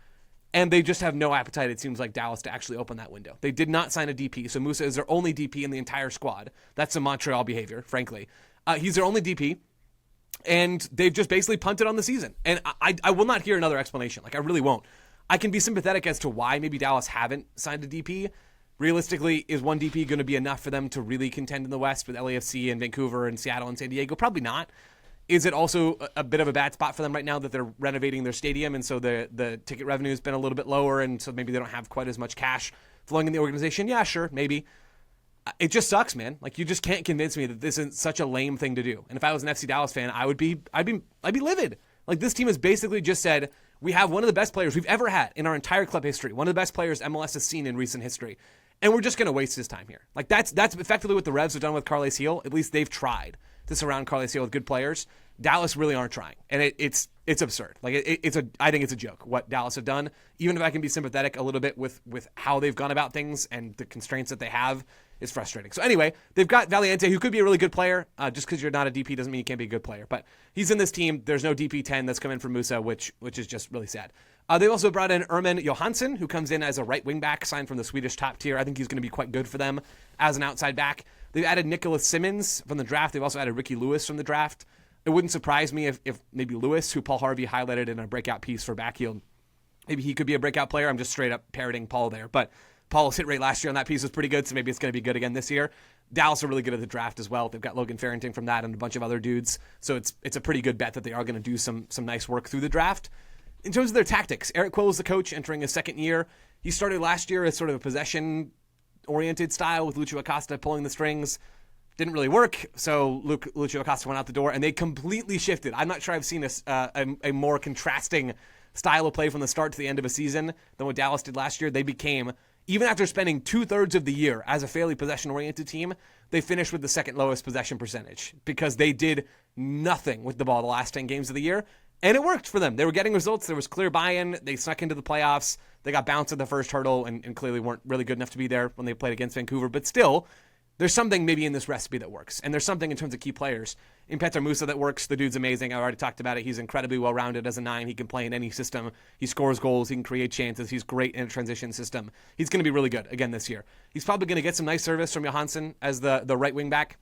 And they just have no appetite, it seems like, Dallas to actually open that window. They did not sign a DP, so Musa is their only DP in the entire squad. That's some Montreal behavior, frankly. He's their only DP, and they've just basically punted on the season. And I will not hear another explanation. Like, I really won't. I can be sympathetic as to why maybe Dallas haven't signed a DP. Realistically, is one DP going to be enough for them to really contend in the West with LAFC and Vancouver and Seattle and San Diego? Probably not. Is it also a bit of a bad spot for them right now that they're renovating their stadium, and so the ticket revenue has been a little bit lower, and so maybe they don't have quite as much cash flowing in the organization? Yeah, sure, maybe. It just sucks, man. Like, you just can't convince me that this isn't such a lame thing to do. And if I was an FC Dallas fan, I'd be livid. Like, this team has basically just said, we have one of the best players we've ever had in our entire club history, one of the best players MLS has seen in recent history, and we're just going to waste his time here. Like, that's effectively what the Revs have done with Carles Gil. At least they've tried to surround Carles Gil with good players. Dallas really aren't trying, and it's absurd. Like, I think it's a joke what Dallas have done. Even if I can be sympathetic a little bit with how they've gone about things and the constraints that they have, is frustrating. So anyway, they've got Valiente, who could be a really good player. Just because you're not a DP doesn't mean you can't be a good player. But he's in this team. There's no DP 10 that's come in for Musa, which is just really sad. They've also brought in Erman Johansson, who comes in as a right wing back, signed from the Swedish top tier. I think he's going to be quite good for them as an outside back. They've added Nicholas Simmons from the draft. They've also added Ricky Lewis from the draft. It wouldn't surprise me if maybe Lewis, who Paul Harvey highlighted in a breakout piece for Backfield, maybe he could be a breakout player. I'm just straight up parroting Paul there. But Paul's hit rate last year on that piece was pretty good, so maybe it's going to be good again this year. Dallas are really good at the draft as well. They've got Logan Farrington from that and a bunch of other dudes. So it's a pretty good bet that they are going to do some nice work through the draft. In terms of their tactics, Eric Quill is the coach entering his second year. He started last year as sort of a possession-oriented style with Lucho Acosta pulling the strings. Didn't really work, so Lucho Acosta went out the door, and they completely shifted. I'm not sure I've seen a more contrasting style of play from the start to the end of a season than what Dallas did last year. They became, even after spending 2/3 of the year as a fairly possession-oriented team, they finished with the second lowest possession percentage because they did nothing with the ball the last 10 games of the year, and it worked for them. They were getting results. There was clear buy-in. They snuck into the playoffs. They got bounced at the first hurdle and clearly weren't really good enough to be there when they played against Vancouver, but still, there's something maybe in this recipe that works. And there's something in terms of key players. In Petar Musa that works. The dude's amazing. I already talked about it. He's incredibly well-rounded as a 9. He can play in any system. He scores goals. He can create chances. He's great in a transition system. He's going to be really good again this year. He's probably going to get some nice service from Johansson as the right wing back.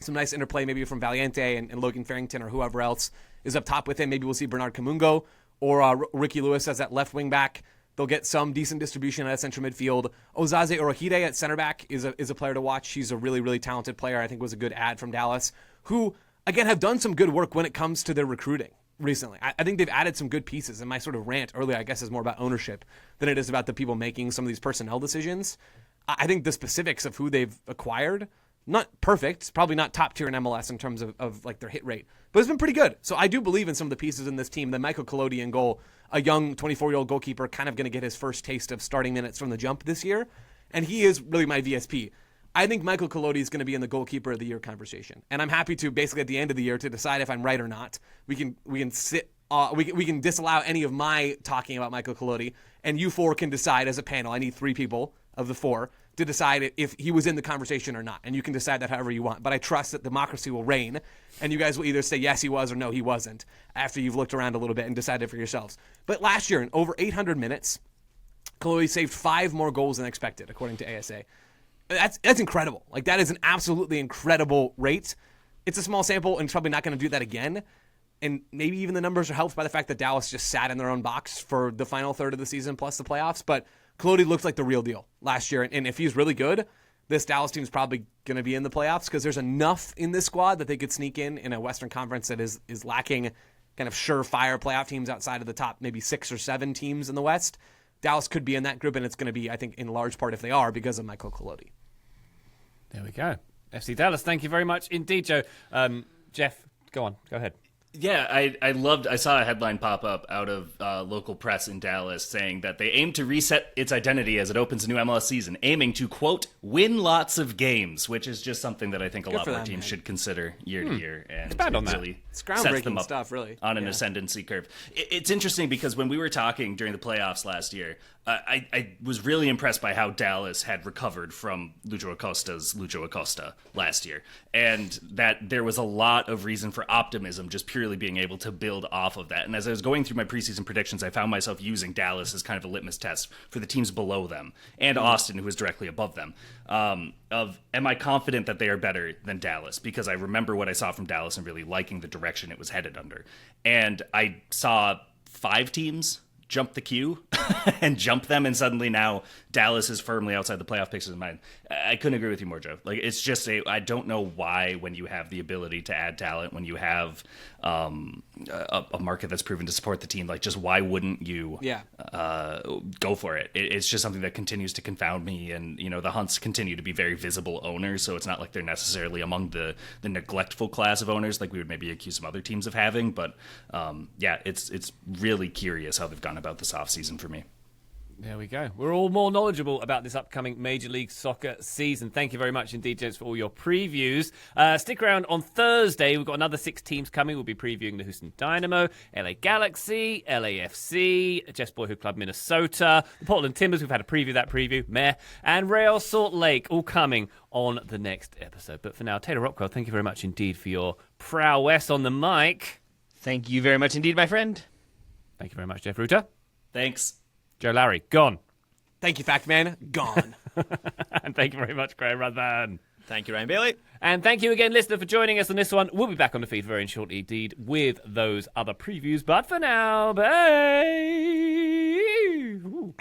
Some nice interplay maybe from Valiente and Logan Farrington or whoever else is up top with him. Maybe we'll see Bernard Kamungo or Ricky Lewis as that left wing back. They'll get some decent distribution at central midfield. Ozaze Orohide at center back is a player to watch. He's a really, really talented player. I think was a good add from Dallas, who, again, have done some good work when it comes to their recruiting recently. I think they've added some good pieces. And my sort of rant earlier, I guess, is more about ownership than it is about the people making some of these personnel decisions. I think the specifics of who they've acquired, not perfect, probably not top tier in MLS in terms of like their hit rate, but it's been pretty good. So I do believe in some of the pieces in this team. The Michael Collodi in goal, a young 24-year-old goalkeeper, kind of going to get his first taste of starting minutes from the jump this year, and he is really my VSP. I think Michael Collodi is going to be in the goalkeeper of the year conversation, and I'm happy to basically at the end of the year to decide if I'm right or not. We can disallow any of my talking about Michael Collodi, and you four can decide as a panel. I need 3 people of the 4 to decide if he was in the conversation or not. And you can decide that however you want. But I trust that democracy will reign, and you guys will either say yes, he was, or no, he wasn't, after you've looked around a little bit and decided for yourselves. But last year, in over 800 minutes, Collodi saved 5 more goals than expected, according to ASA. That's incredible. Like, that is an absolutely incredible rate. It's a small sample, and it's probably not going to do that again. And maybe even the numbers are helped by the fact that Dallas just sat in their own box for the final third of the season plus the playoffs. But Collodi looked like the real deal last year. And if he's really good, this Dallas team is probably going to be in the playoffs because there's enough in this squad that they could sneak in a Western Conference that is lacking kind of surefire playoff teams outside of the top maybe 6 or 7 teams in the West. Dallas could be in that group, and it's going to be, I think, in large part if they are, because of Michael Collodi. There we go. FC Dallas, thank you very much indeed, Joe. Jeff, go ahead. Yeah, I saw a headline pop up out of local press in Dallas saying that they aim to reset its identity as it opens a new MLS season, aiming to, quote, win lots of games, which is just something that I think a lot more teams should consider year to year. And Expand on that. really It's sets them groundbreaking up stuff, really. on an ascendancy curve. It's interesting because when we were talking during the playoffs last year, I was really impressed by how Dallas had recovered from Lucho Acosta's Lucho Acosta last year, and that there was a lot of reason for optimism just purely being able to build off of that. And as I was going through my preseason predictions, I found myself using Dallas as kind of a litmus test for the teams below them, and Austin, who was directly above them, of am I confident that they are better than Dallas? Because I remember what I saw from Dallas and really liking the direction it was headed under. And I saw 5 teams jump the queue and jump them, and suddenly now Dallas is firmly outside the playoff pictures in mind. I couldn't agree with you more, Joe. Like, it's just I don't know why, when you have the ability to add talent, when you have a market that's proven to support the team, like, just why wouldn't you go for it? It's just something that continues to confound me. And, you know, the Hunts continue to be very visible owners, so it's not like they're necessarily among the neglectful class of owners like we would maybe accuse some other teams of having. But it's really curious how they've gone about this offseason for me. There we go. We're all more knowledgeable about this upcoming Major League Soccer season. Thank you very much indeed, gents, for all your previews. Stick around on Thursday. We've got another 6 teams coming. We'll be previewing the Houston Dynamo, LA Galaxy, LAFC, Jeff's Boyhood Club Minnesota, the Portland Timbers. We've had a preview, meh, and Real Salt Lake, all coming on the next episode. But for now, Taylor Rockwell, thank you very much indeed for your prowess on the mic. Thank you very much indeed, my friend. Thank you very much, Jeff Rutter. Thanks. Joe Larry, gone. Thank you, Fact Man. Gone. And thank you very much, Graham Ruthven. Thank you, Ryan Bailey. And thank you again, listener, for joining us on this one. We'll be back on the feed very shortly indeed with those other previews. But for now, bye. Ooh.